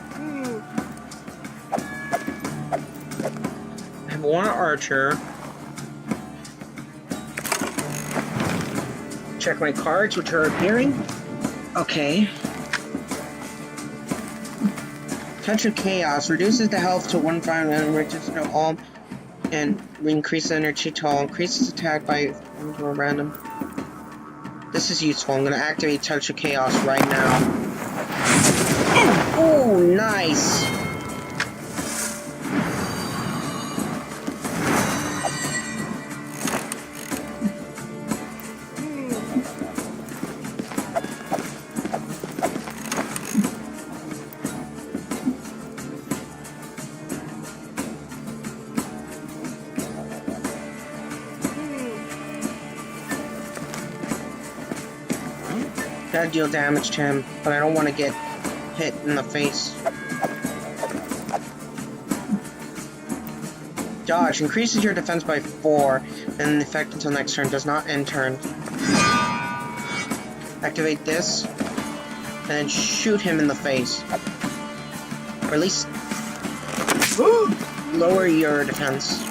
I have one archer. Check my cards, which are appearing. Okay. Touch of Chaos reduces the health to 1/5 and enriches to all, and increases energy to all. Increases attack by into a random. This is useful. I'm gonna activate Touch of Chaos right now. Oh, nice! Gotta deal damage to him, but I don't want to get hit in the face. Dodge increases your defense by 4, and the effect until next turn does not end turn. Activate this, and then shoot him in the face. Or at least lower your defense.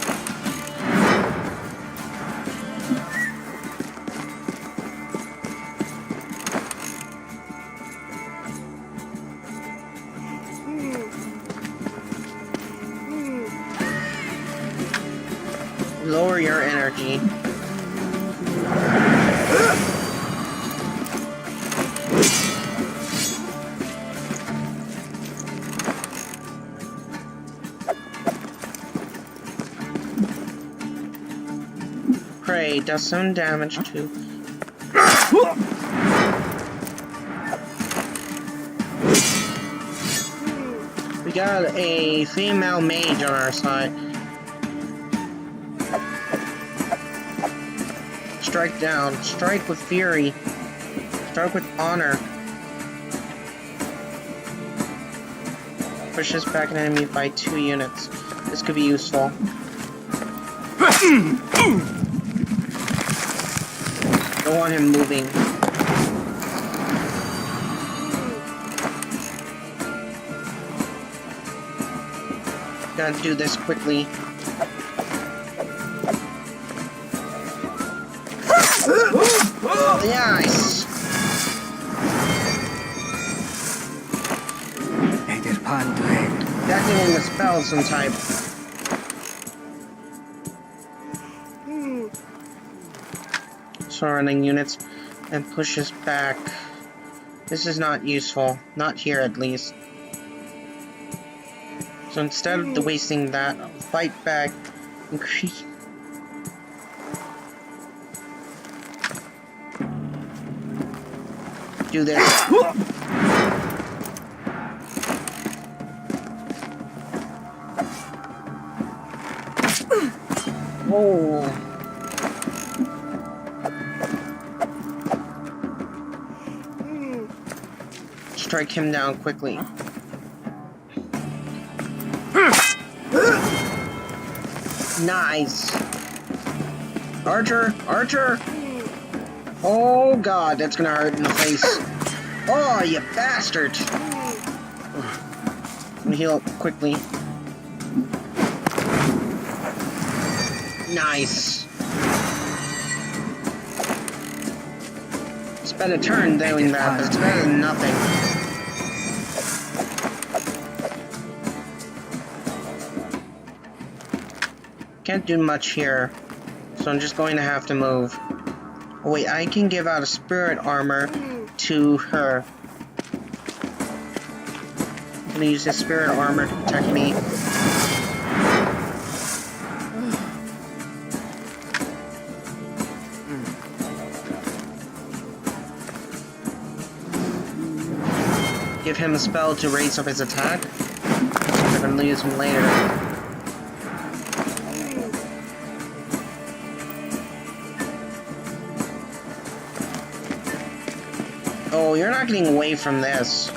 Lower your energy. Prey does some damage too. We got a female mage on our side. Strike down. Strike with fury. Strike with honor. Pushes back an enemy by 2 units. This could be useful. Don't want him moving. Gotta do this quickly. Nice! Native pond blade. Activating the spell of some type. Surrounding units and pushes back. This is not useful. Not here, at least. So instead of wasting that, I'll fight back. Increase. Do this. Oh. Strike him down quickly. Nice. Archer, Archer. Oh god, that's gonna hurt in the face. Oh, you bastard! I'm gonna heal up quickly. Nice. Spend a turn doing that, but it's better than nothing. Can't do much here, so I'm just going to have to move. Oh wait, I can give out a spirit armor to her. I'm gonna use this spirit armor to protect me. give him a spell to raise up his attack. So I'm gonna use him later. Oh, you're not getting away from this.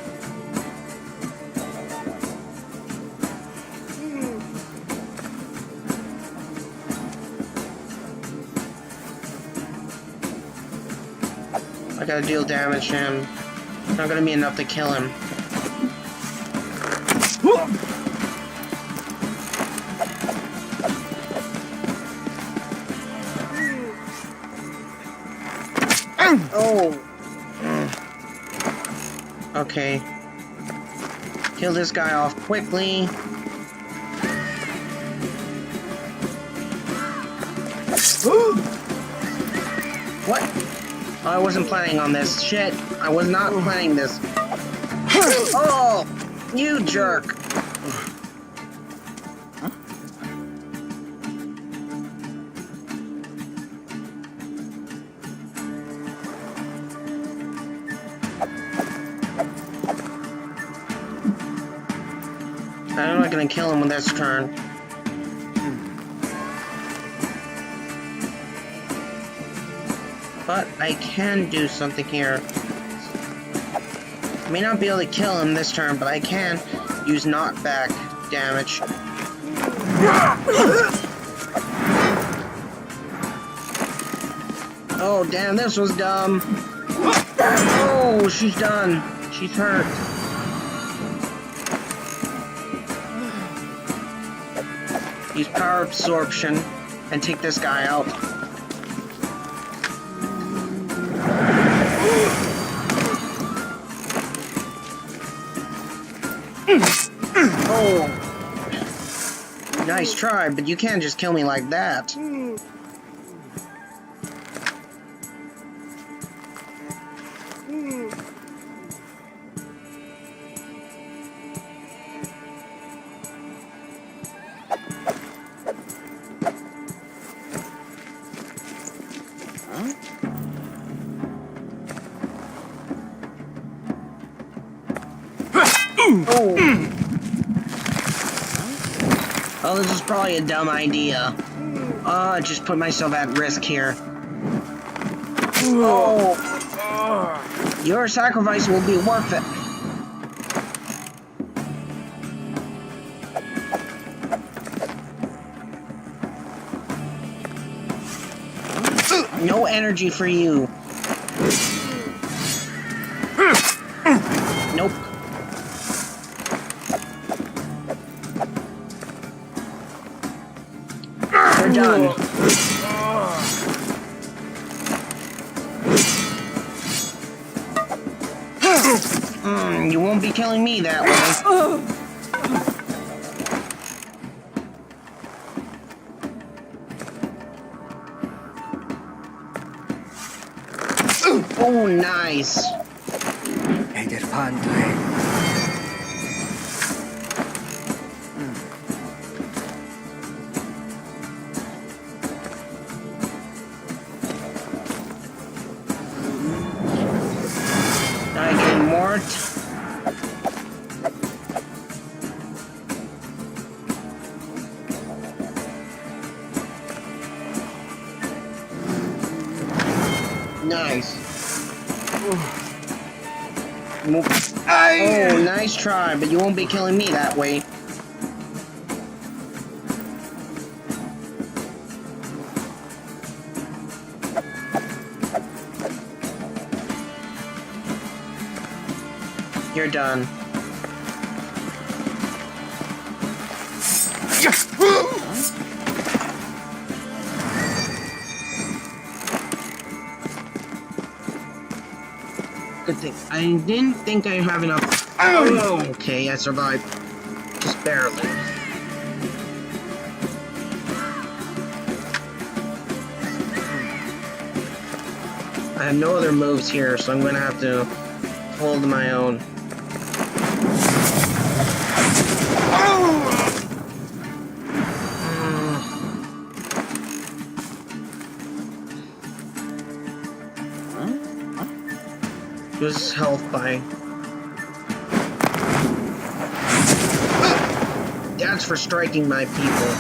I gotta deal damage to him. It's not gonna be enough to kill him. Oh! Okay. Kill this guy off quickly. What? Oh, I wasn't planning on this. Shit. I was not planning this. Oh! You jerk! I'm not gonna kill him on this turn. But I can do something here. I may not be able to kill him this turn, but I can use knockback damage. Oh, damn, this was dumb. Oh, she's done. She's hurt. Use power absorption and take this guy out. Oh, nice try, but you can't just kill me like that. Oh. Oh, this is probably a dumb idea. Oh, I just put myself at risk here. Oh. Your sacrifice will be worth it. No energy for you. Nope. We're done. You won't be killing me that way. Oh, nice. Eder Panduin. I get mort. Nice. Oh, nice try, but you won't be killing me that way. You're done. Good thing. I didn't think I have enough. Oh, okay, I survived. Just barely. I have no other moves here, so I'm gonna have to hold my own. Just health by That's for striking my people.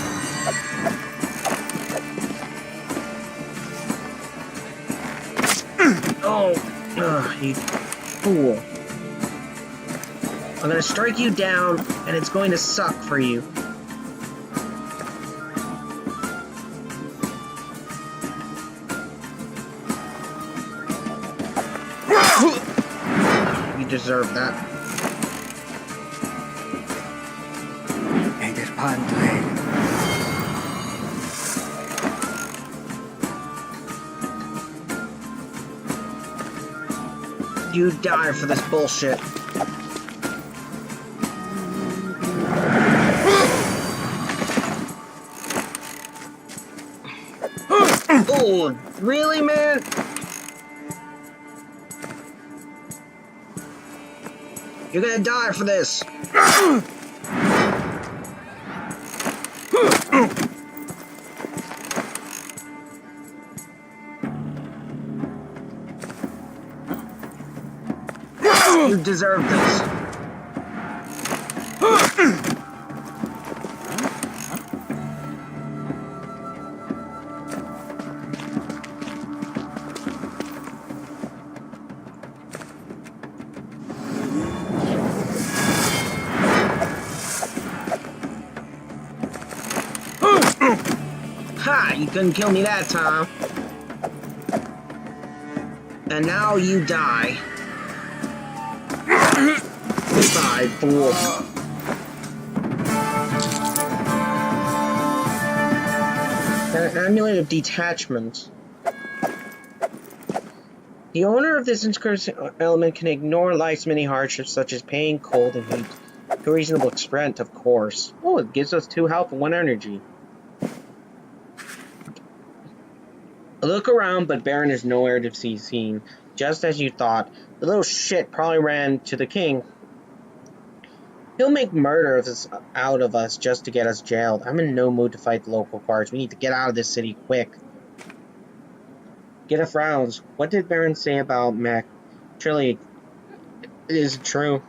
Oh, you fool. I'm gonna strike you down, and it's going to suck for you. You deserve that. Eder Panduin. You die for this bullshit. Oh, really, man? You're gonna die for this. You deserve this. Ha! You couldn't kill me that time. And now you die. Goodbye, fool. An amulet of detachment. The owner of this inscription element can ignore life's many hardships such as pain, cold, and heat. To a reasonable extent, of course. Oh, it gives us 2 health and 1 energy. Look around, but Baron is nowhere to be seen. Just as you thought, the little shit probably ran to the king. He'll make murder out of us just to get us jailed. I'm in no mood to fight the local guards. We need to get out of this city quick. Get a frowns. What did Baron say about Mac? Truly, is it true?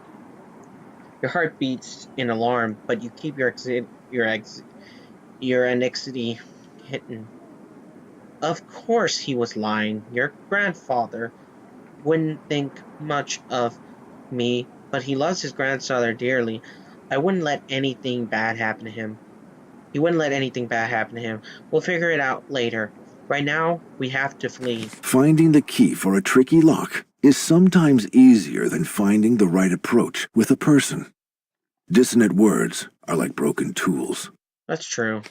Your heart beats in alarm, but you keep your anxiety hidden. Of course he was lying. Your grandfather wouldn't think much of me, but he loves his grandfather dearly. I wouldn't let anything bad happen to him. He wouldn't let anything bad happen to him. We'll figure it out later. Right now, we have to flee. Finding the key for a tricky lock is sometimes easier than finding the right approach with a person. Dissonant words are like broken tools. That's true.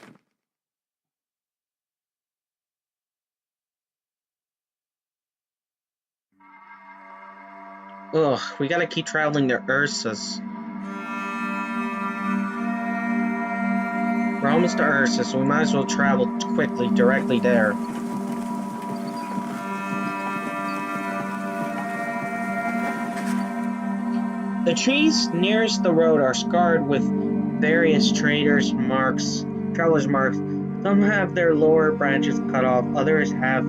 Ugh, we gotta keep traveling to Ursus. We're almost to Ursus, so we might as well travel quickly, directly there. The trees nearest the road are scarred with various travelers' marks. Some have their lower branches cut off, others have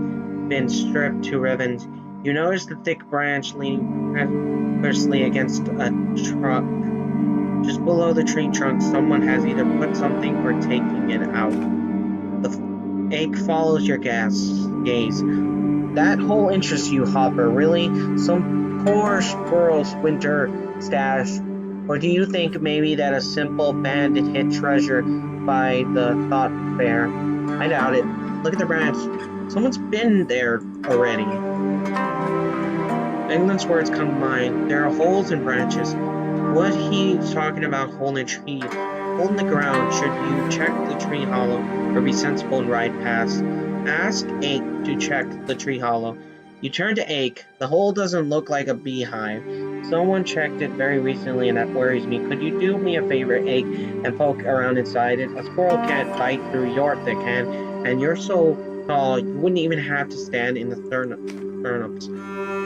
been stripped to ribbons. You notice the thick branch leaning precariously against a trunk. Just below the tree trunk, someone has either put something or taken it out. The ache follows your gaze. That hole interests you, Hopper, really? Some poor squirrel's winter stash? Or do you think maybe that a simple bandit hid treasure by the thought fair? I doubt it. Look at the branch. Someone's been there already. England's words come to mind. There are holes in branches. What he's talking about, hole in a tree. Hole in the ground. Should you check the tree hollow or be sensible and ride past? Ask Ake to check the tree hollow. You turn to Ake. The hole doesn't look like a beehive. Someone checked it very recently and that worries me. Could you do me a favor, Ake, and poke around inside it? A squirrel can't bite through your thick hand, and you're so tall you wouldn't even have to stand in the turnips.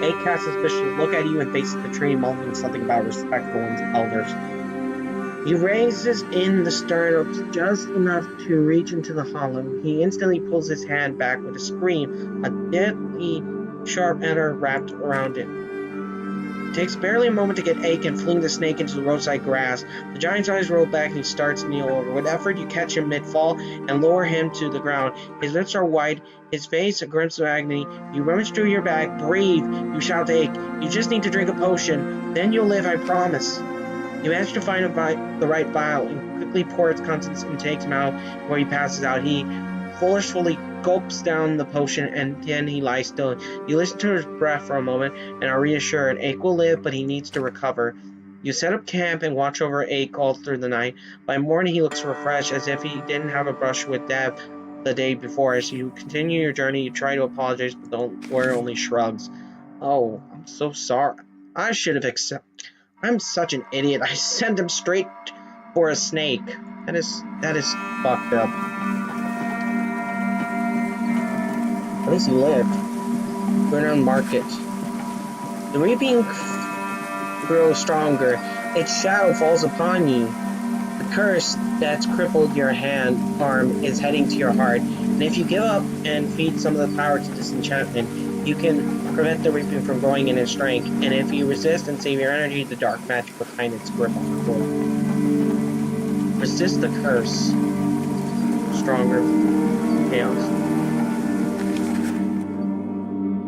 Ake casts a suspicious look at you and faces the tree, mumbling something about respectful elders. He raises in the stirrups just enough to reach into the hollow. He instantly pulls his hand back with a scream, a deadly sharp ender wrapped around it. It takes barely a moment to get Aik and fling the snake into the roadside grass. The giant's eyes roll back and he starts to kneel over. With effort, you catch him mid-fall and lower him to the ground. His lips are white, his face a grimace of agony. You rummage through your bag. Breathe, you shout to Aik. You just need to drink a potion. Then you'll live, I promise. You manage to find the right vial and quickly pour its contents into Aik's mouth where he passes out. He forcefully gulps down the potion and then he lies still. You listen to his breath for a moment and are reassured. Aik will live, but he needs to recover. You set up camp and watch over Aik all through the night. By morning, he looks refreshed, as if he didn't have a brush with Dev the day before. As you continue your journey, you try to apologize, but the warrior only shrugs. Oh, I'm so sorry. I should have accepted. I'm such an idiot. I sent him straight for a snake. That is fucked up. At least he lived. Going around market. The reaping grows stronger. Its shadow falls upon you. The curse that's crippled your arm is heading to your heart. And if you give up and feed some of the power to disenchantment, you can prevent the reaping from growing in its strength. And if you resist and save your energy, the dark magic behind its grip will grow. Resist the curse. Stronger chaos.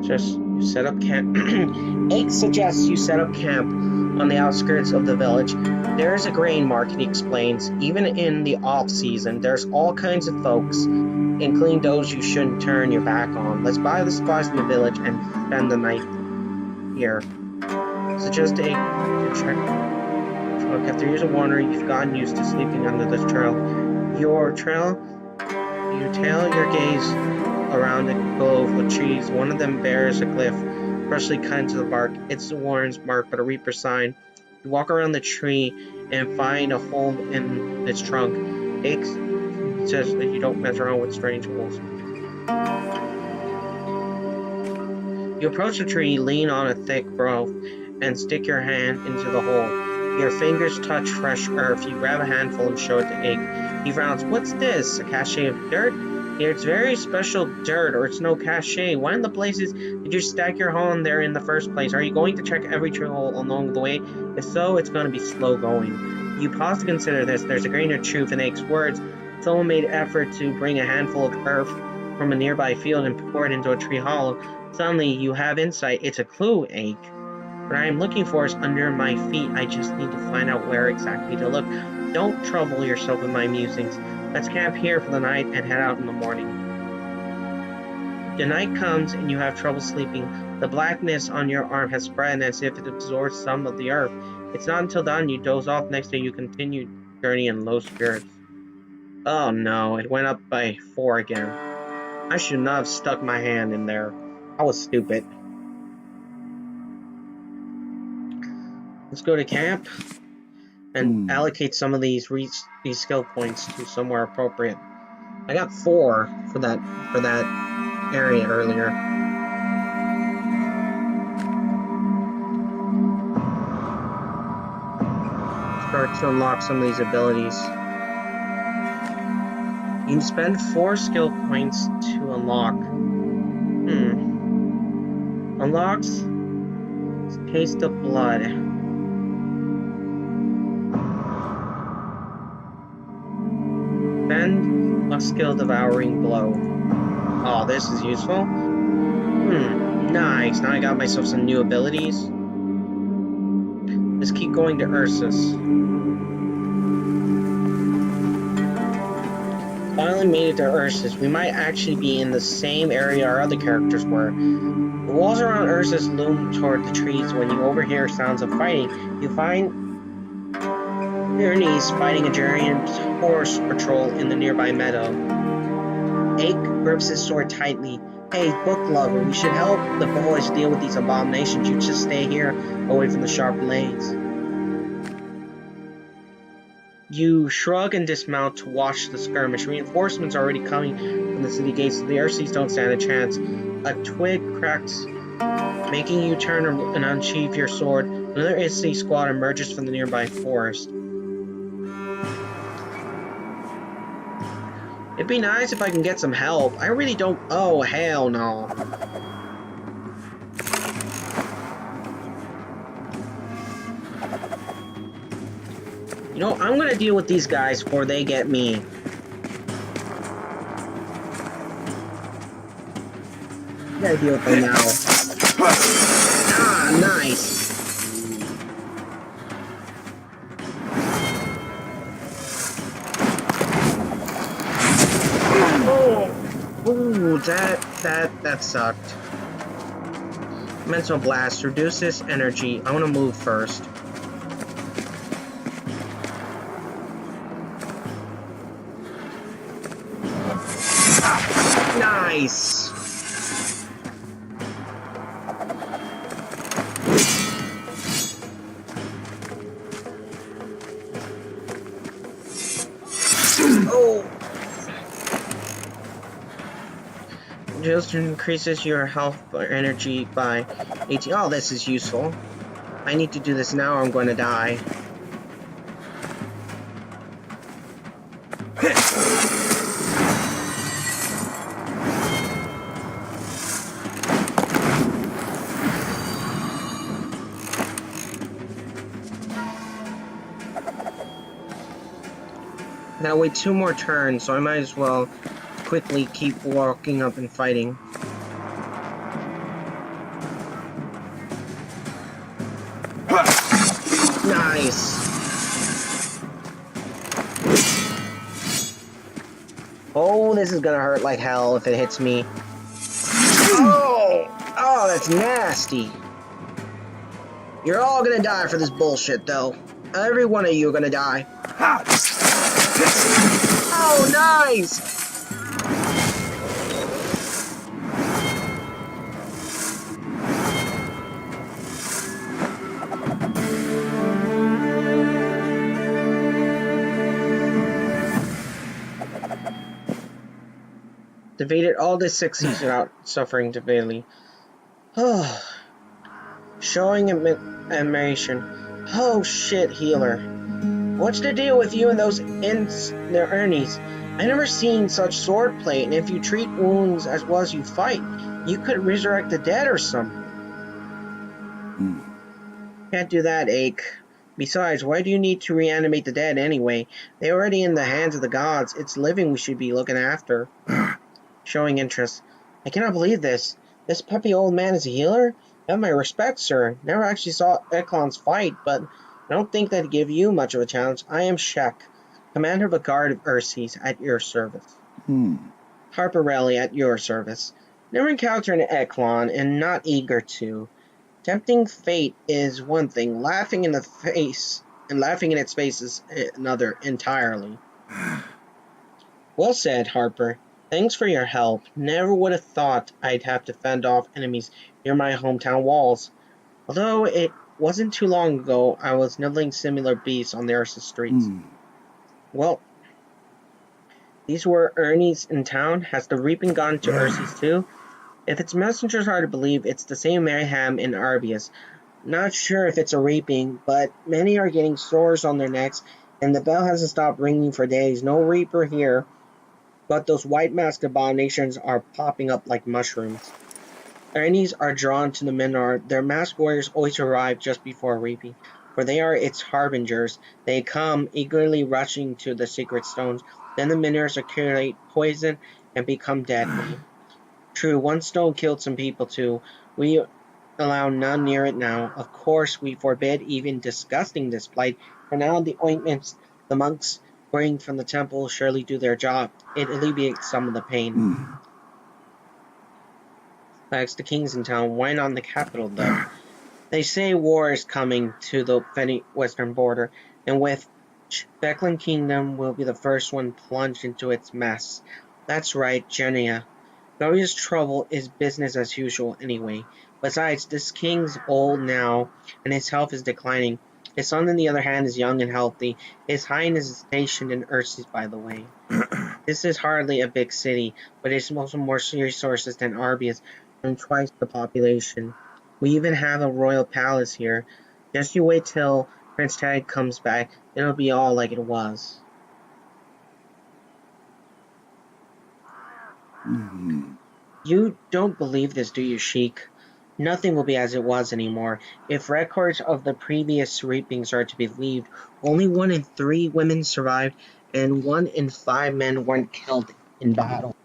Just you set up camp. Aik suggests you set up camp on the outskirts of the village. There is a grain market, he explains. Even in the off-season, there's all kinds of folks, including those you shouldn't turn your back on. Let's buy the supplies in the village and spend the night here. Suggest Aik to check. After years of wandering, you've gotten used to sleeping under this trail. You tail your gaze around a grove of trees. One of them bears a glyph, freshly cut into the bark. It's the Warren's mark, but a reaper sign. You walk around the tree and find a hole in its trunk. Aik says that you don't mess around with strange holes. You approach the tree, lean on a thick growth, and stick your hand into the hole. Your fingers touch fresh earth. You grab a handful and show it to Aik. He frowns. What's this? A cache of dirt? It's very special dirt, or it's no cache. Why in the places did you stack your hole in there in the first place? Are you going to check every tree hole along the way? If so, it's going to be slow going. You pause to consider this. There's a grain of truth in Aik's words. Someone made effort to bring a handful of earth from a nearby field and pour it into a tree hollow. Suddenly, you have insight. It's a clue, Aik. What I am looking for is under my feet. I just need to find out where exactly to look. Don't trouble yourself with my musings. Let's camp here for the night and head out in the morning. The night comes and you have trouble sleeping. The blackness on your arm has spread as if it absorbs some of the earth. It's not until dawn you doze off. Next day you continue journey in low spirits. Oh no, it went up by 4 again. I should not have stuck my hand in there. I was stupid. Let's go to camp and allocate some of these skill points to somewhere appropriate. I got 4 for that area earlier. Start to unlock some of these abilities. You can spend 4 skill points to unlock. Unlocks Taste of Blood. Spend a skill Devouring Blow. Oh, this is useful. Nice. Now I got myself some new abilities. Let's keep going to Ursus. Finally made it to Ursus. We might actually be in the same area our other characters were. The walls around Ursus loom toward the trees. When you overhear sounds of fighting, you find Ernie's fighting a giant horse patrol in the nearby meadow. Aik grips his sword tightly. Hey, book lover, we should help the boys deal with these abominations. You just stay here, away from the sharp blades. You shrug and dismount to watch the skirmish. Reinforcements are already coming from the city gates. The Ursies don't stand a chance. A twig cracks, making you turn and unsheath your sword. Another Ursi squad emerges from the nearby forest. It'd be nice if I can get some help. I really don't. Oh, hell no. You know, I'm gonna deal with these guys before they get me. I gotta deal with them now. Ah, nice. Oh, ooh, that sucked. Mental blast reduces energy. I want to move first. Nice. Oh. Just increases your health or energy by 18. Oh, this is useful. I need to do this now or I'm going to die. Now wait 2 more turns, so I might as well quickly keep walking up and fighting. Nice. Oh, this is gonna hurt like hell if it hits me. Oh, that's nasty. You're all gonna die for this bullshit, though. Every one of you are gonna die. Oh, nice! Defeated all the 6 seasons without suffering severely. Oh, showing admiration. Oh shit, healer. What's the deal with you and those Ernies? I never seen such swordplay, and if you treat wounds as well as you fight, you could resurrect the dead or something. Can't do that, Ache. Besides, why do you need to reanimate the dead anyway? They're already in the hands of the gods. It's living we should be looking after. Showing interest. I cannot believe this. This puppy old man is a healer? You have my respect, sir. Never actually saw Eklon's fight, but I don't think that'd give you much of a challenge. I am Shek, commander of the guard of Urses, at your service. Harper Rally at your service. Never encountered an Eklon, and not eager to. Tempting fate is one thing. Laughing in its face is another entirely. Well said, Harper. Thanks for your help. Never would have thought I'd have to fend off enemies near my hometown walls. Although it wasn't too long ago, I was nibbling similar beasts on the Ursa streets. Well, these were Ernie's in town. Has the reaping gone to Urses too? If its messengers are to believe, it's the same mayhem in Arbius. Not sure if it's a reaping, but many are getting sores on their necks, and the bell hasn't stopped ringing for days. No reaper here. But those white-masked abominations are popping up like mushrooms. Ernies are drawn to the Minar. Their masked warriors always arrive just before reaping, for they are its harbingers. They come, eagerly rushing to the secret stones. Then the Minars accumulate poison and become deadly. True, one stone killed some people too. We allow none near it now. Of course, we forbid even discussing this plight. For now, the ointments the monks bring from the temple surely do their job. It alleviates some of the pain. Thanks to kings in town. Why not in the capital, though? They say war is coming to the western border, and with Beckland Kingdom will be the first one plunged into its mess. That's right, Genia. Darius' trouble is business as usual anyway. Besides, this king's old now, and his health is declining. His son, on the other hand, is young and healthy. His highness is stationed in Ursus, by the way. This is hardly a big city, but it's also more resources than Arbius, and twice the population. We even have a royal palace here. Just you wait till Prince Tag comes back, it'll be all like it was. You don't believe this, do you, Sheik? Nothing will be as it was anymore. If records of the previous reapings are to be believed, only 1 in 3 women survived, and 1 in 5 men weren't killed in battle.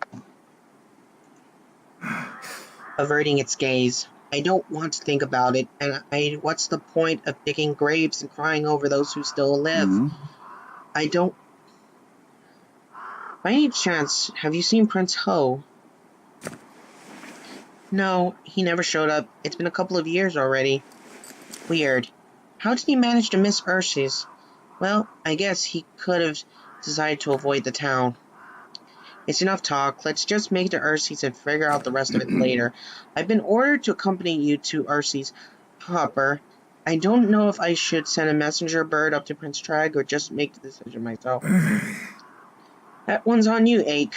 Averting its gaze. I don't want to think about it, and what's the point of digging graves and crying over those who still live? I don't... By any chance, have you seen Prince Ho? No, he never showed up. It's been a couple of years already. Weird. How did he manage to miss Ursus? Well, I guess he could have decided to avoid the town. It's enough talk. Let's just make it to Ursus and figure out the rest of it later. I've been ordered to accompany you to Ursus. Hopper, I don't know if I should send a messenger bird up to Prince Trag or just make the decision myself. That one's on you, Ache.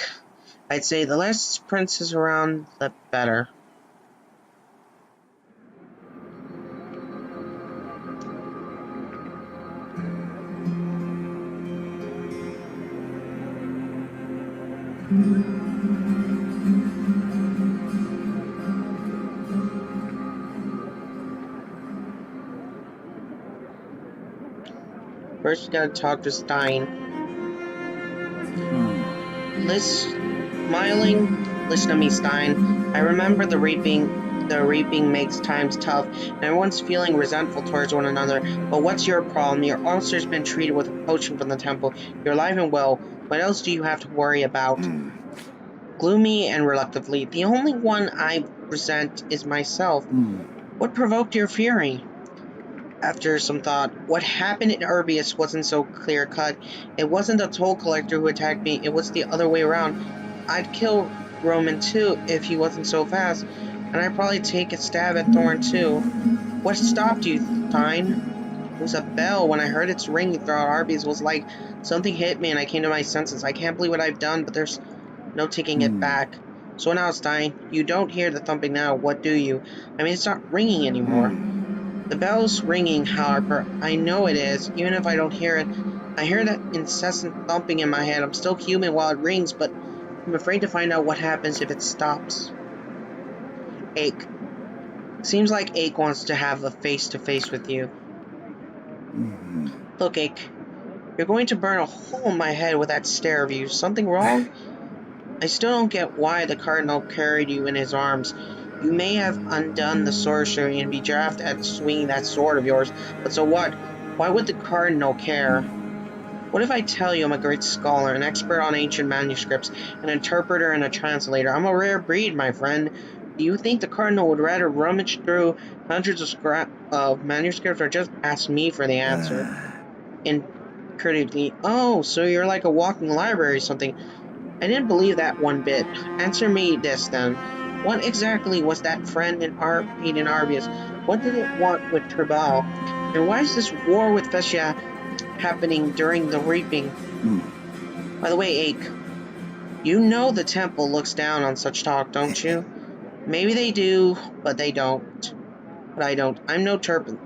I'd say the less princes around, the better. First, we gotta talk to Stein. Smiling, listen to me, Stein. I remember the reaping. The reaping makes times tough, and everyone's feeling resentful towards one another. But what's your problem? Your ulcer's been treated with a potion from the temple. You're alive and well. What else do you have to worry about? Gloomy and reluctantly, the only one I resent is myself. What provoked your fury? After some thought, what happened in Urbius wasn't so clear-cut. It wasn't the toll collector who attacked me, it was the other way around. I'd kill Roman too if he wasn't so fast, and I'd probably take a stab at Thorn too. What stopped you, Stein? It was a bell. When I heard its ringing throughout Arby's, it was like something hit me and I came to my senses. I can't believe what I've done, but there's no taking it back. So now, Stein, you don't hear the thumping now, what do you? I mean, it's not ringing anymore. The bell's ringing, however. I know it is, even if I don't hear it. I hear that incessant thumping in my head. I'm still human while it rings, but I'm afraid to find out what happens if it stops. Ache. Seems like Ache wants to have a face-to-face with you. Look, Ache. You're going to burn a hole in my head with that stare of you. Something wrong? I still don't get why the Cardinal carried you in his arms. You may have undone the sorcery and be drafted at swinging that sword of yours, but so what? Why would the Cardinal care? What if I tell you I'm a great scholar, an expert on ancient manuscripts, an interpreter and a translator? I'm a rare breed, my friend. Do you think the Cardinal would rather rummage through hundreds of manuscripts or just ask me for the answer? Incredibly, oh, so you're like a walking library or something. I didn't believe that one bit. Answer me this, then. What exactly was that friend in Arbius? What did it want with Tribal? And why is this war with Vestia happening during the reaping? By the way, Ache, you know the temple looks down on such talk, don't you? Maybe they do, but they don't. But I don't. I'm no turpin.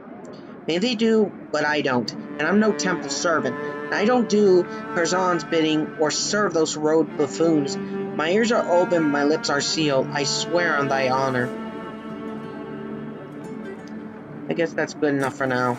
Maybe they do, but I don't. And I'm no temple servant. And I don't do Curzon's bidding or serve those road buffoons. My ears are open, my lips are sealed. I swear on thy honor. I guess that's good enough for now.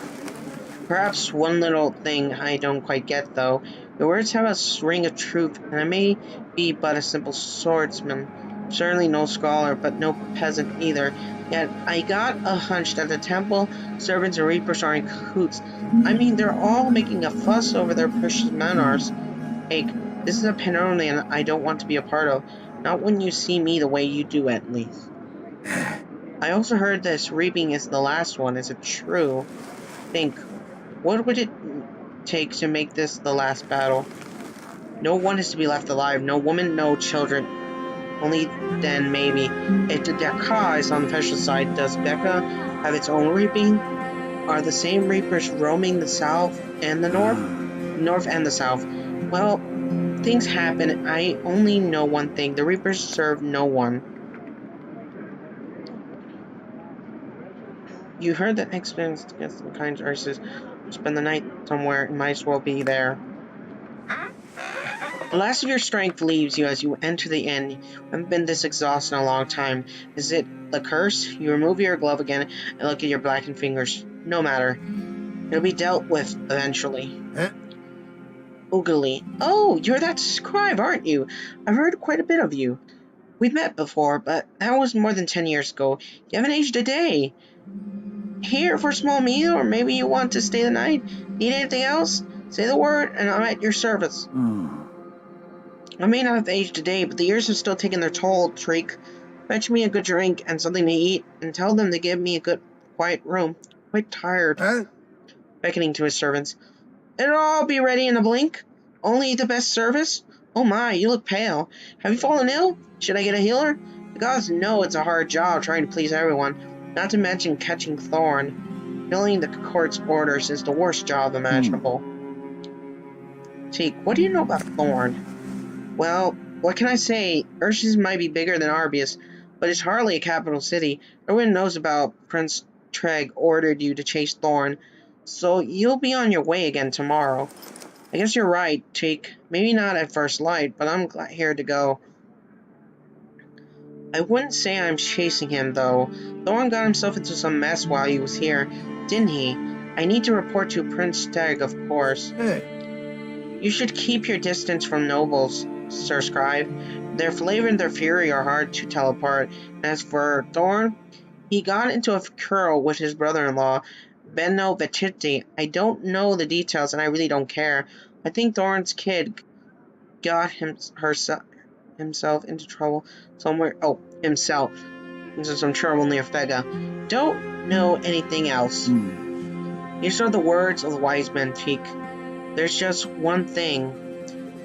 Perhaps one little thing I don't quite get, though. Your words have a ring of truth, and I may be but a simple swordsman. Certainly no scholar, but no peasant either. Yet I got a hunch that the temple servants and reapers are in cahoots. I mean, they're all making a fuss over their precious manors. Hey, this is a Pandemonium I don't want to be a part of. Not when you see me the way you do, at least. I also heard this reaping is the last one. Is it true? Think, what would it take to make this the last battle? No one is to be left alive. No woman, no children. Only then, maybe. If the Deka is on the Fesha side, does Becca have its own reaping? Are the same reapers roaming the south and the north? North and the south. Well, things happen. I only know one thing. The reapers serve no one. You heard that experience against the kind Ursus. Spend the night somewhere and might as well be there. The last of your strength leaves you as you enter the inn. You haven't been this exhausted in a long time. Is it the curse? You remove your glove again and look at your blackened fingers. No matter. It'll be dealt with eventually. Huh? Oogly. Oh, you're that scribe, aren't you? I've heard quite a bit of you. We've met before, but that was more than 10 years ago. You haven't aged a day. Here for a small meal, or maybe you want to stay the night? Need anything else? Say the word, and I'm at your service. I may not have aged a day, but the years have still taken their toll, Treek. Fetch me a good drink and something to eat, and tell them to give me a good, quiet room. Quite tired. Huh? Beckoning to his servants. It'll all be ready in a blink. Only the best service? Oh my, you look pale. Have you fallen ill? Should I get a healer? The gods know it's a hard job trying to please everyone, not to mention catching Thorn. Filling the court's orders is the worst job imaginable. Teak, what do you know about Thorn? Well, what can I say? Urshus might be bigger than Arbius, but it's hardly a capital city. Everyone knows about Prince Treg ordered you to chase Thorn, so you'll be on your way again tomorrow. I guess you're right, Teak. Maybe not at first light, but I'm glad here to go. I wouldn't say I'm chasing him, though. Thorn got himself into some mess while he was here, didn't he? I need to report to Prince Treg, of course. You should keep your distance from nobles, Sir Scribe. Their flavor and their fury are hard to tell apart. And as for Thorn, he got into a quarrel with his brother-in-law, Benno Vetiti. I don't know the details, and I really don't care. I think Thorn's kid got himself into trouble somewhere. Oh, himself into some trouble near Fega. Don't know anything else. These are the words of the wise men, Teak. There's just one thing.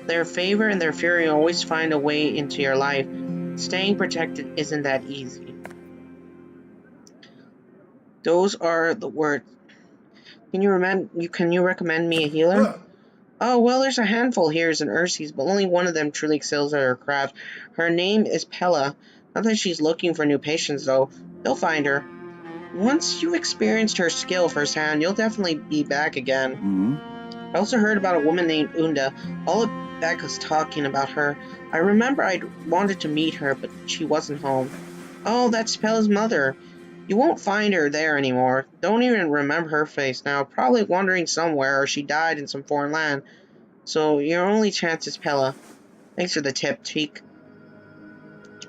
Their favor and their fury always find a way into your life. Staying protected isn't that easy. Those are the words. Can you recommend me a healer? Oh, well, there's a handful here in Urses, but only one of them truly excels at her craft. Her name is Pella. Not that she's looking for new patients, though. They'll find her. Once you've experienced her skill firsthand, you'll definitely be back again. I also heard about a woman named Unda. All of Beck was talking about her. I remember I'd wanted to meet her, but she wasn't home. Oh, that's Pella's mother. You won't find her there anymore. Don't even remember her face now. Probably wandering somewhere, or she died in some foreign land. So your only chance is Pella. Thanks for the tip, Teak.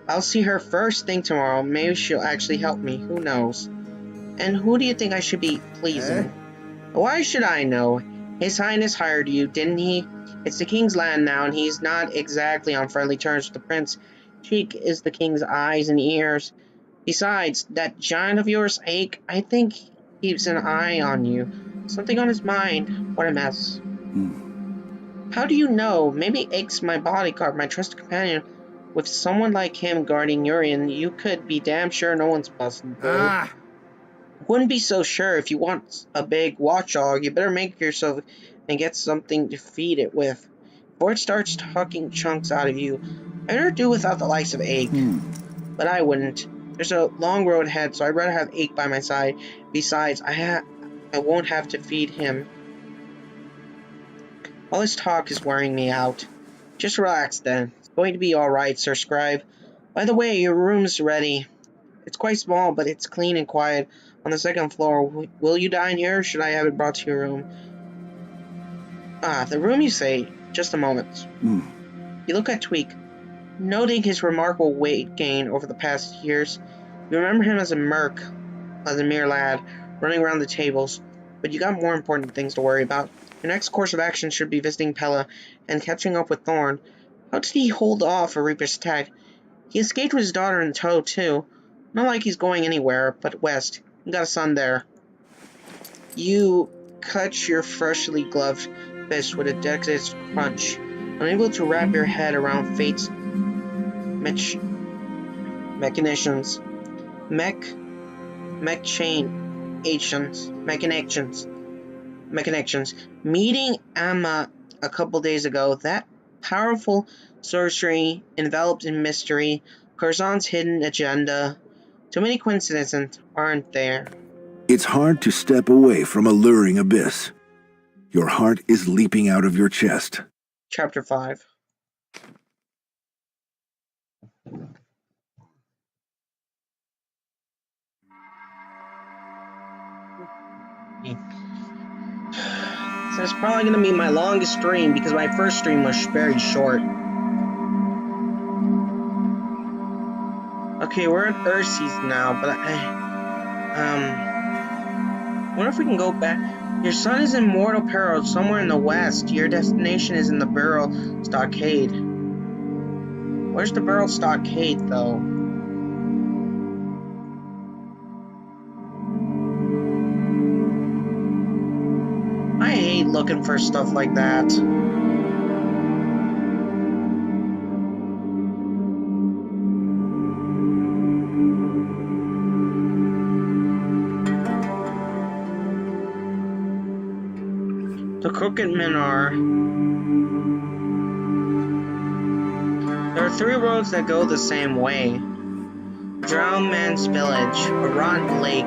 I'll see her first thing tomorrow. Maybe she'll actually help me. Who knows? And who do you think I should be pleasing? Why should I know? His Highness hired you, didn't he? It's the king's land now, and he's not exactly on friendly terms with the prince. Teak is the king's eyes and ears. Besides, that giant of yours, Ake, I think he keeps an eye on you. Something on his mind. What a mess. How do you know? Maybe Ake's my bodyguard, my trusted companion. With someone like him guarding Urian, you could be damn sure no one's busting through. Wouldn't be so sure. If you want a big watchdog, you better make yourself and get something to feed it with. Before it starts talking chunks out of you, I'd better do without the likes of Ake. But I wouldn't. There's a long road ahead, so I'd rather have Ake by my side. Besides, I won't have to feed him. All this talk is wearing me out. Just relax, then. It's going to be alright, Sir Scribe. By the way, your room's ready. It's quite small, but it's clean and quiet. On the second floor. Will you dine here, or should I have it brought to your room? Ah, the room, you say. Just a moment. You look at Tweak. Noting his remarkable weight gain over the past years, you remember him as a mere lad, running around the tables, but you got more important things to worry about. Your next course of action should be visiting Pella and catching up with Thorn. How did he hold off a Reaper's attack? He escaped with his daughter in tow, too. Not like he's going anywhere but west. He got a son there. You cut your freshly gloved fist with a dexterous crunch, unable to wrap your head around fate's machinations. Meeting Amma a couple days ago, that powerful sorcery enveloped in mystery, Curzon's hidden agenda. Too many coincidences, aren't there? It's hard to step away from a luring abyss. Your heart is leaping out of your chest. Chapter 5. So it's probably gonna be my longest stream because my first stream was very short. Okay, we're at Urses now, but wonder if we can go back. Your son is in mortal peril somewhere in the west. Your destination is in the Burrow Stockade. Where's the Burrow Stockade, though? I hate looking for stuff like that. The Crooked Minar. There are 3 roads that go the same way. Drowned Man's Village, a rotten lake.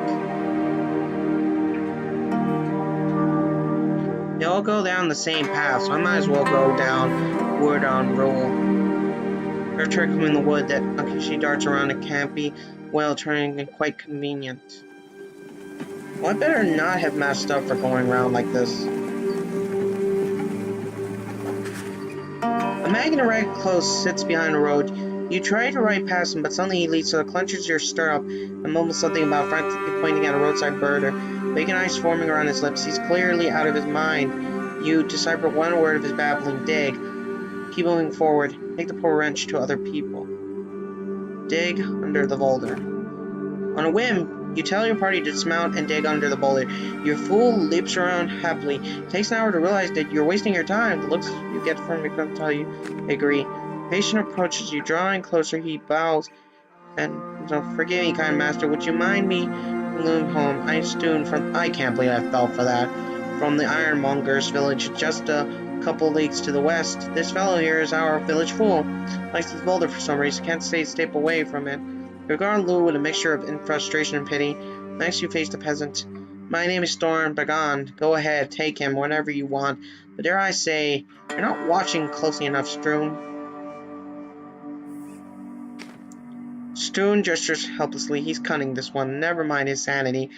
They all go down the same path, so I might as well go down Wood on Roll. Her trick in the wood that Akishi darts around a campy well, turning it quite convenient. Well, I better not have messed up for going around like this. A man in a red clothes sits behind the road. You try to ride past him, but suddenly he leads to the clenches your stirrup and mumbles something about frantically pointing at a roadside birder. Bacon eyes forming around his lips. He's clearly out of his mind. You decipher one word of his babbling. Dig. Keep moving forward. Take the poor wrench to other people. Dig under the boulder. On a whim, you tell your party to dismount and dig under the boulder. Your fool leaps around happily. It takes an hour to realize that you're wasting your time. The looks you get from your cousin tell you they agree. Patient approaches you, drawing closer. He bows and so, forgive me, kind master. Would you mind me loom home? I can't believe I fell for that. From the Ironmonger's village, just a couple leagues to the west. This fellow here is our village fool. Likes this boulder for some reason. Can't stay away from it. You regard Lou with a mixture of frustration and pity. Next you face the peasant. My name is Storm Begone. Go ahead, take him whenever you want. But dare I say, you're not watching closely enough, Stroon. Stroon gestures helplessly. He's cunning, this one. Never mind his sanity.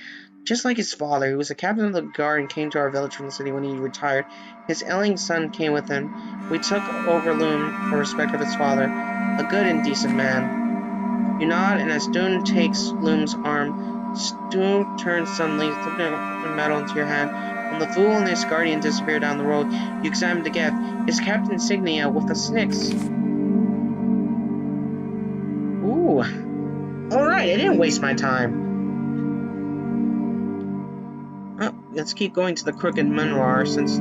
Just like his father, who was the captain of the guard and came to our village from the city when he retired. His ailing son came with him. We took over Loom for respect of his father. A good and decent man. You nod, and as Stoon takes Loom's arm, Stoon turns suddenly, slipping the metal into your hand. When the fool and his guardian disappear down the road, you examine the gift. It's Captain Insignia with the six. Ooh. Alright, I didn't waste my time. Oh, let's keep going to the Crooked Minar since...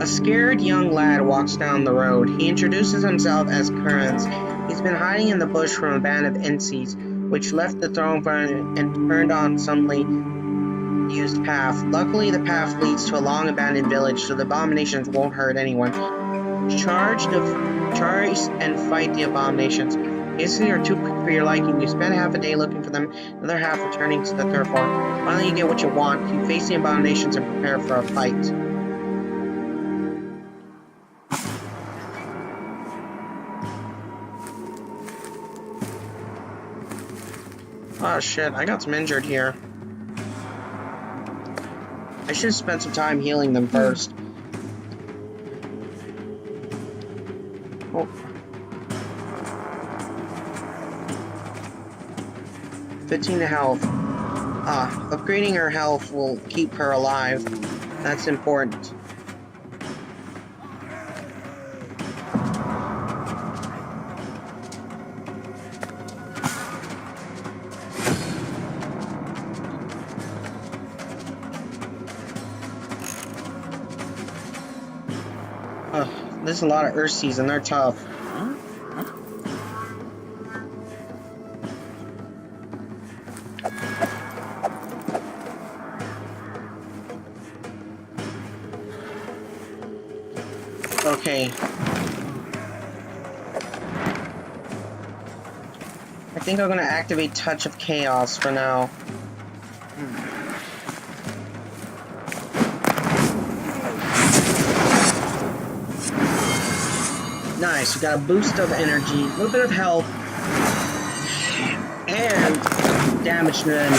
A scared young lad walks down the road. He introduces himself as Kearns. He's been hiding in the bush from a band of Incies, which left the throne and turned on suddenly used path. Luckily, the path leads to a long-abandoned village, so the abominations won't hurt anyone. Charge and fight the abominations. These are too quick for your liking. You spend half a day looking for them, another half returning to the turf farm. Finally, you get what you want. You face the abominations and prepare for a fight. Oh shit, I got some injured here. I should have spent some time healing them first. Oh. 15 to health. Upgrading her health will keep her alive. That's important. There's a lot of Ursies and they're tough. Okay. I think I'm gonna activate Touch of Chaos for now. Nice, we got a boost of energy, a little bit of health, and damage to the enemy.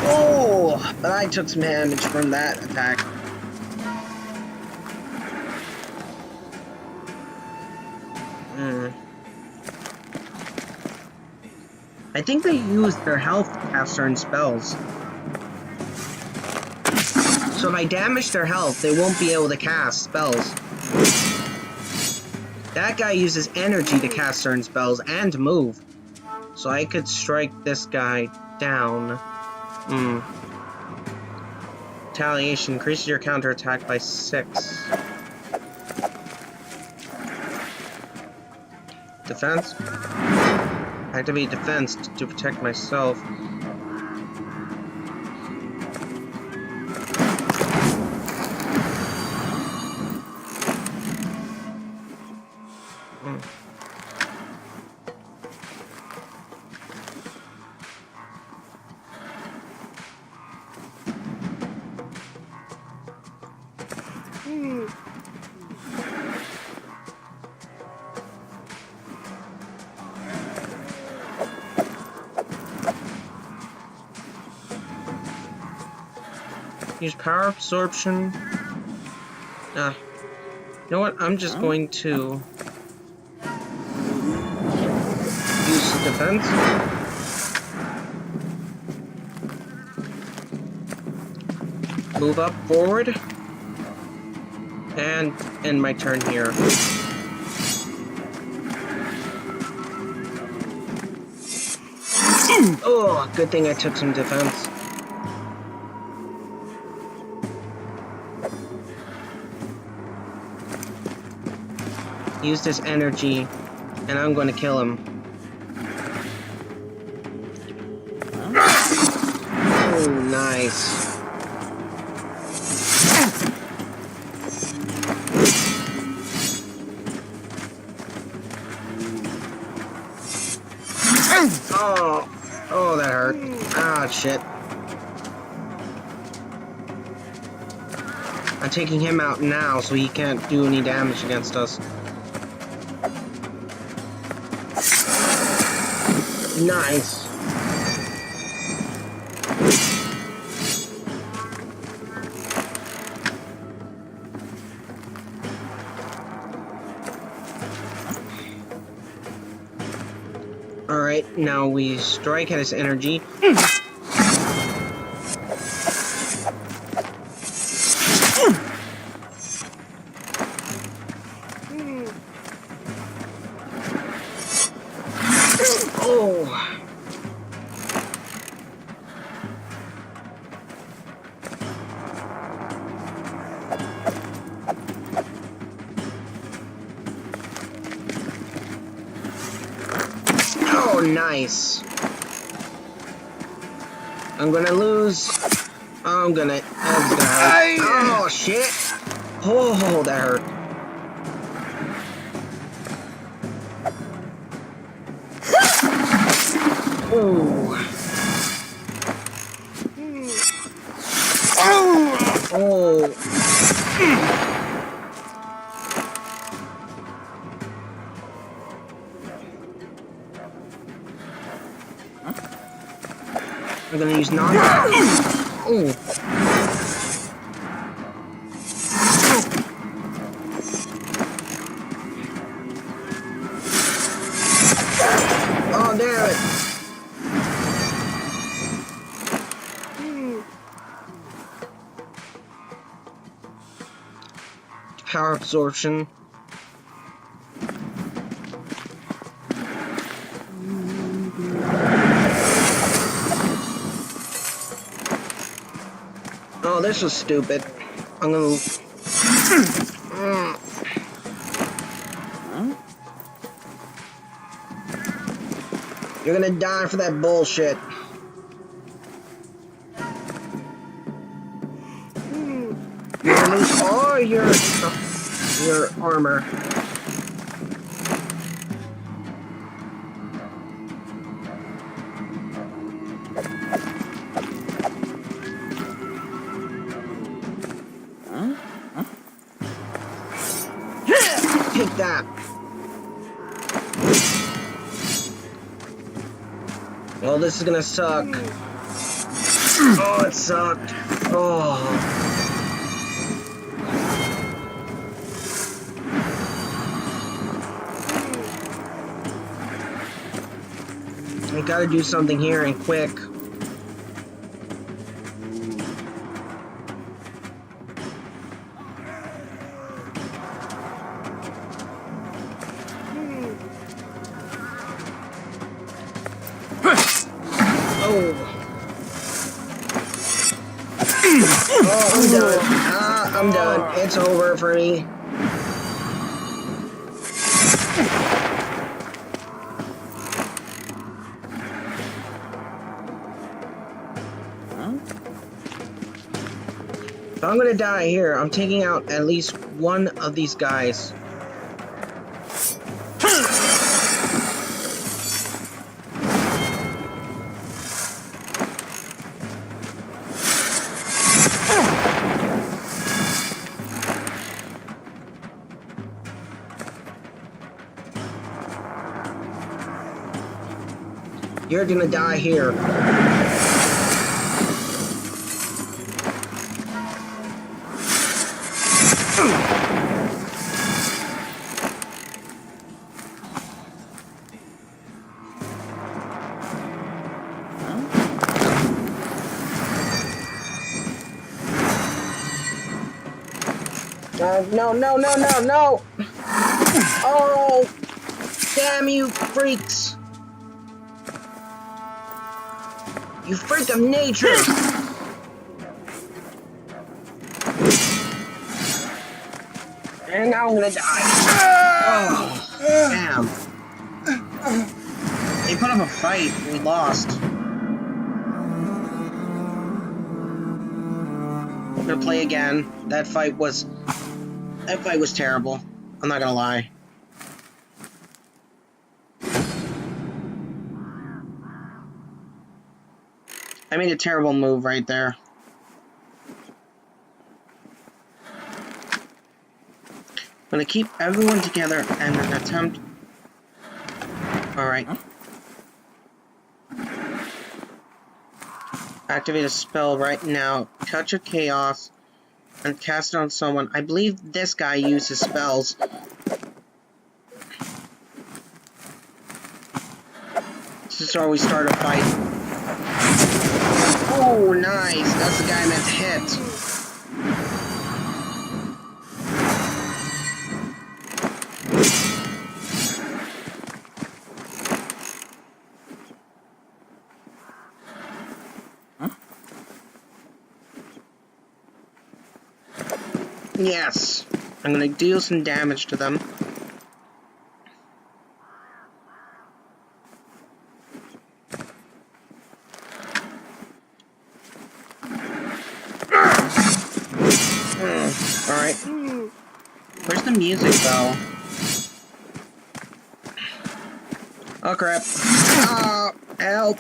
Oh, but I took some damage from that attack. I think they use their health to cast certain spells. So if I damage their health, they won't be able to cast spells. That guy uses energy to cast certain spells and to move. So I could strike this guy down. Retaliation increases your counterattack by 6. Defense? Activate defense to protect myself. Use power absorption. You know what? I'm just going to use defense. Move up forward. And end my turn here. Oh, good thing I took some defense. Use this energy, and I'm going to kill him. Oh, nice. Oh, that hurt. Ah, shit. I'm taking him out now, so he can't do any damage against us. Nice. Alright, now we strike at his energy. Oh. Oh, nice. I'm gonna lose. That's gonna hurt. Oh, shit. Oh, that hurt. Oh. Oh. I'm gonna use knockback. Oh. Oh, damn it. Power absorption. Oh, this was stupid. I'm gonna... You're gonna die for that bullshit. You're gonna lose all your armor. Take that. Well, this is gonna suck. Oh, it sucked. Oh. I gotta do something here and quick. Oh, I'm done. I'm done. It's over for me. If I'm gonna die here, I'm taking out at least one of these guys. You're gonna die here. No, no, no, no, no! Oh! Damn you freaks! You freak of nature! And now I'm gonna die. Oh, damn. They put up a fight. We lost. We're gonna play again. That fight was terrible. I'm not gonna lie. I made a terrible move right there. I'm gonna keep everyone together and an attempt. Alright. Activate a spell right now. Touch of Chaos and cast it on someone. I believe this guy uses spells. This is where we start a fight. Oh, nice. That's the guy meant to hit. Yes. I'm gonna deal some damage to them. Alright. Where's the music, though? Oh, crap. Oh, help.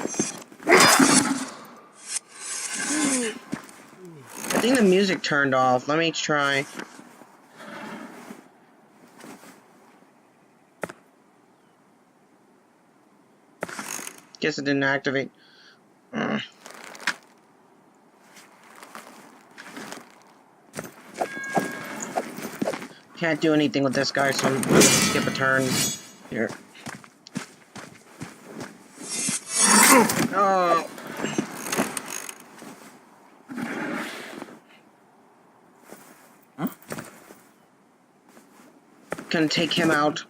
I think the music turned off. Let me try. Guess it didn't activate. Can't do anything with this guy, so I'm gonna skip a turn here. Oh. Gonna take him out.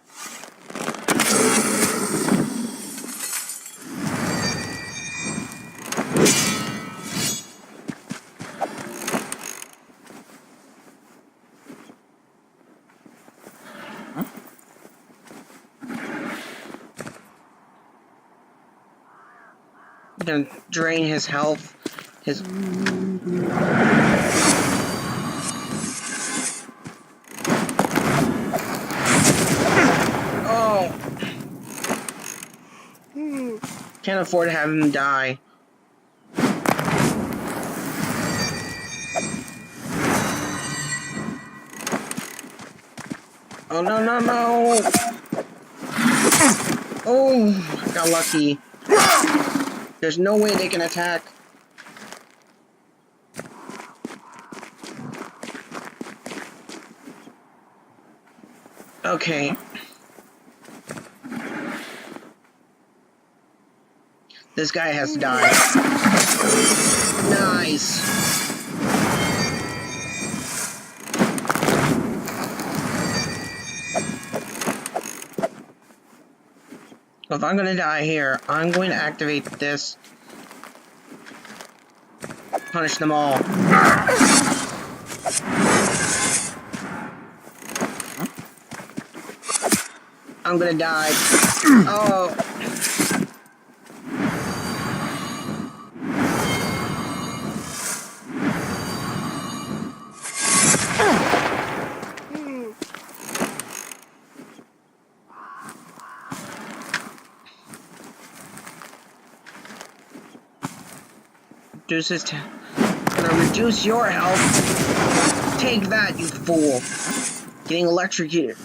Gonna drain his health. His. Oh. Can't afford to have him die. Oh, no, no, no! Oh, got lucky. There's no way they can attack. Okay. This guy has to die. Nice. If I'm gonna die here, I'm going to activate this. Punish them all. I'm gonna die. Oh. Gonna reduce your health. Take that, you fool. Getting electrocuted.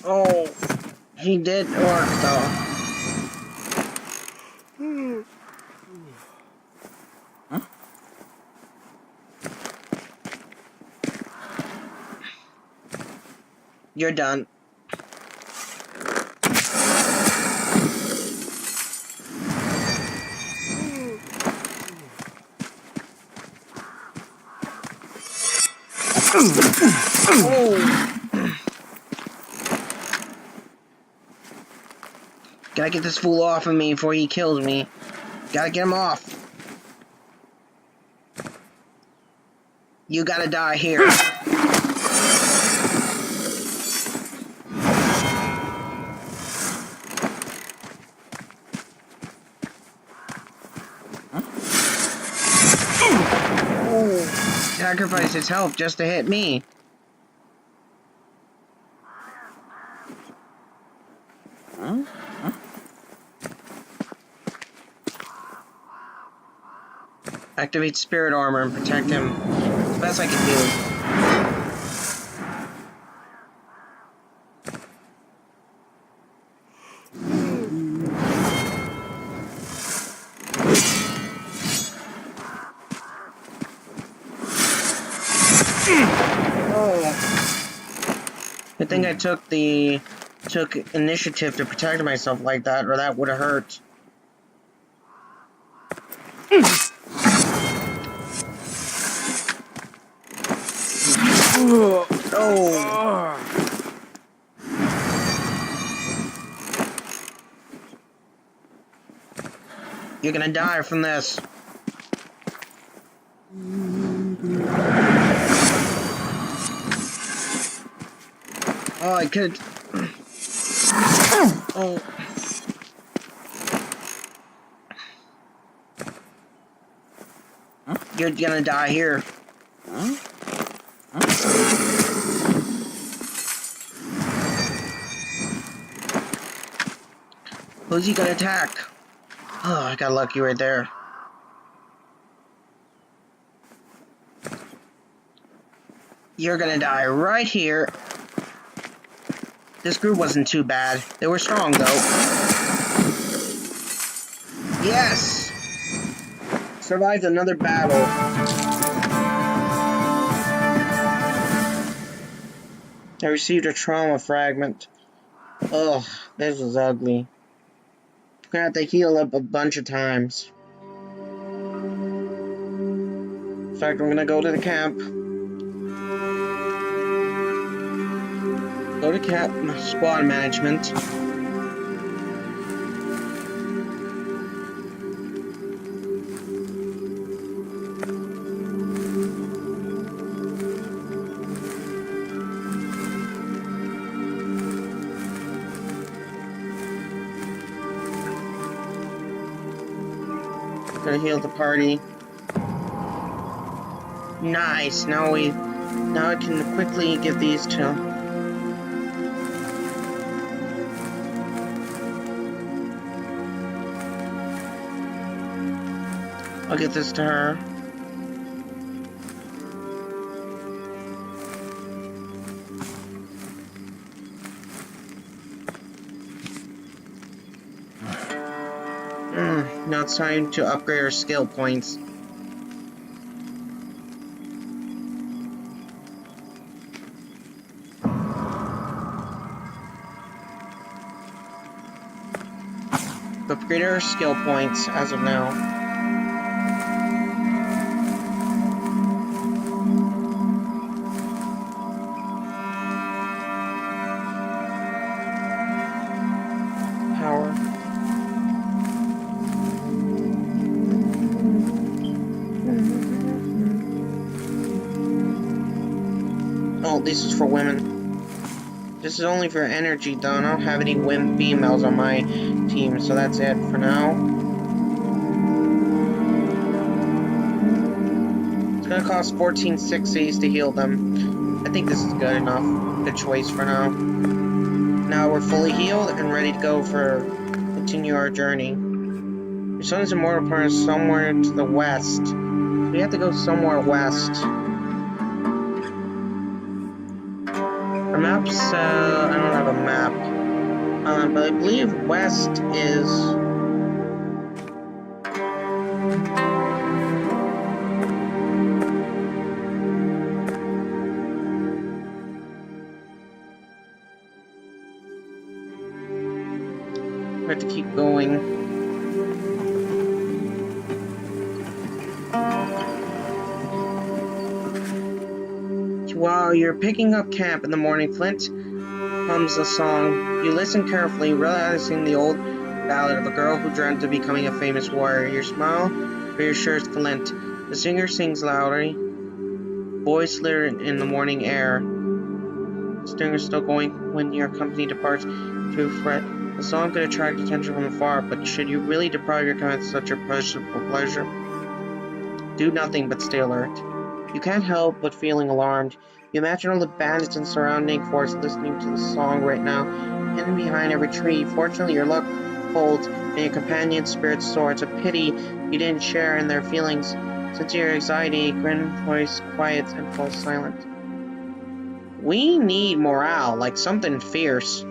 Oh, he did work though. You're done. Oh. Gotta get this fool off of me before he kills me. Gotta get him off. You gotta die here. Oh, sacrifice his health just to hit me. Activate spirit armor and protect him. It's the best I can do. I think I took initiative to protect myself like that, or that would have hurt. Oh. You're gonna die from this. Oh, I could. Oh. You're gonna die here. Who's he gonna attack? Oh, I got lucky right there. You're gonna die right here. This group wasn't too bad. They were strong, though. Yes! Survived another battle. I received a trauma fragment. Ugh, this was ugly. I'm gonna have to heal up a bunch of times. In fact, I'm gonna go to the camp. Go to camp squad management. Gonna heal the party. Nice. Now I can quickly give these to. I'll get this to her. Now it's time to upgrade our skill points. Upgrade our skill points as of now. Power. Oh, this is for women. This is only for energy, though. I don't have any women females on my team, so that's it for now. It's gonna cost 1460s to heal them. I think this is good enough. Good choice for now. Now we're fully healed and ready to go for continue our journey. Your son's immortal partner is somewhere to the west. We have to go somewhere west. Our maps, I don't have a map. But I believe west is... We have to keep going. While you're picking up camp in the morning, Flint hums a song. You listen carefully, realizing the old ballad of a girl who dreamt of becoming a famous warrior. Your smile reassures Flint. The singer sings loudly, voice clear in the morning air. The singer is still going when your company departs to fret. The song could attract attention from afar, but should you really deprive your kind of such a pleasure? Do nothing but stay alert. You can't help but feeling alarmed. You imagine all the bandits and surrounding force listening to the song right now, hidden behind every tree. Fortunately, your luck holds, and your companion's spirits soar. It's a pity you didn't share in their feelings. Since your anxiety, Grin's voice quiets and falls silent. We need morale, like something fierce.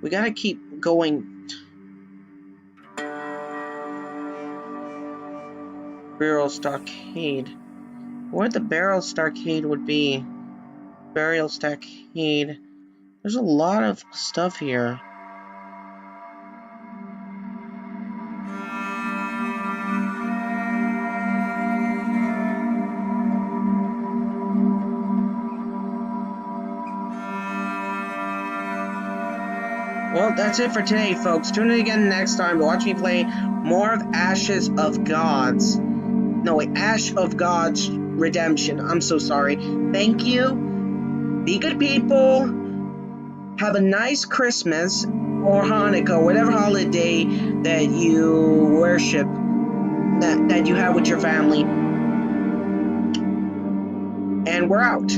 We gotta keep going. Burial Stockade. Where the Burial Stockade would be. Burial Stockade. There's a lot of stuff here. Well, that's it for today, folks. Tune in again next time to watch me play more of Ashes of Gods. No, wait, Ash of Gods Redemption. I'm so sorry. Thank you. Be good people. Have a nice Christmas or Hanukkah, whatever holiday that you worship, that you have with your family. And we're out.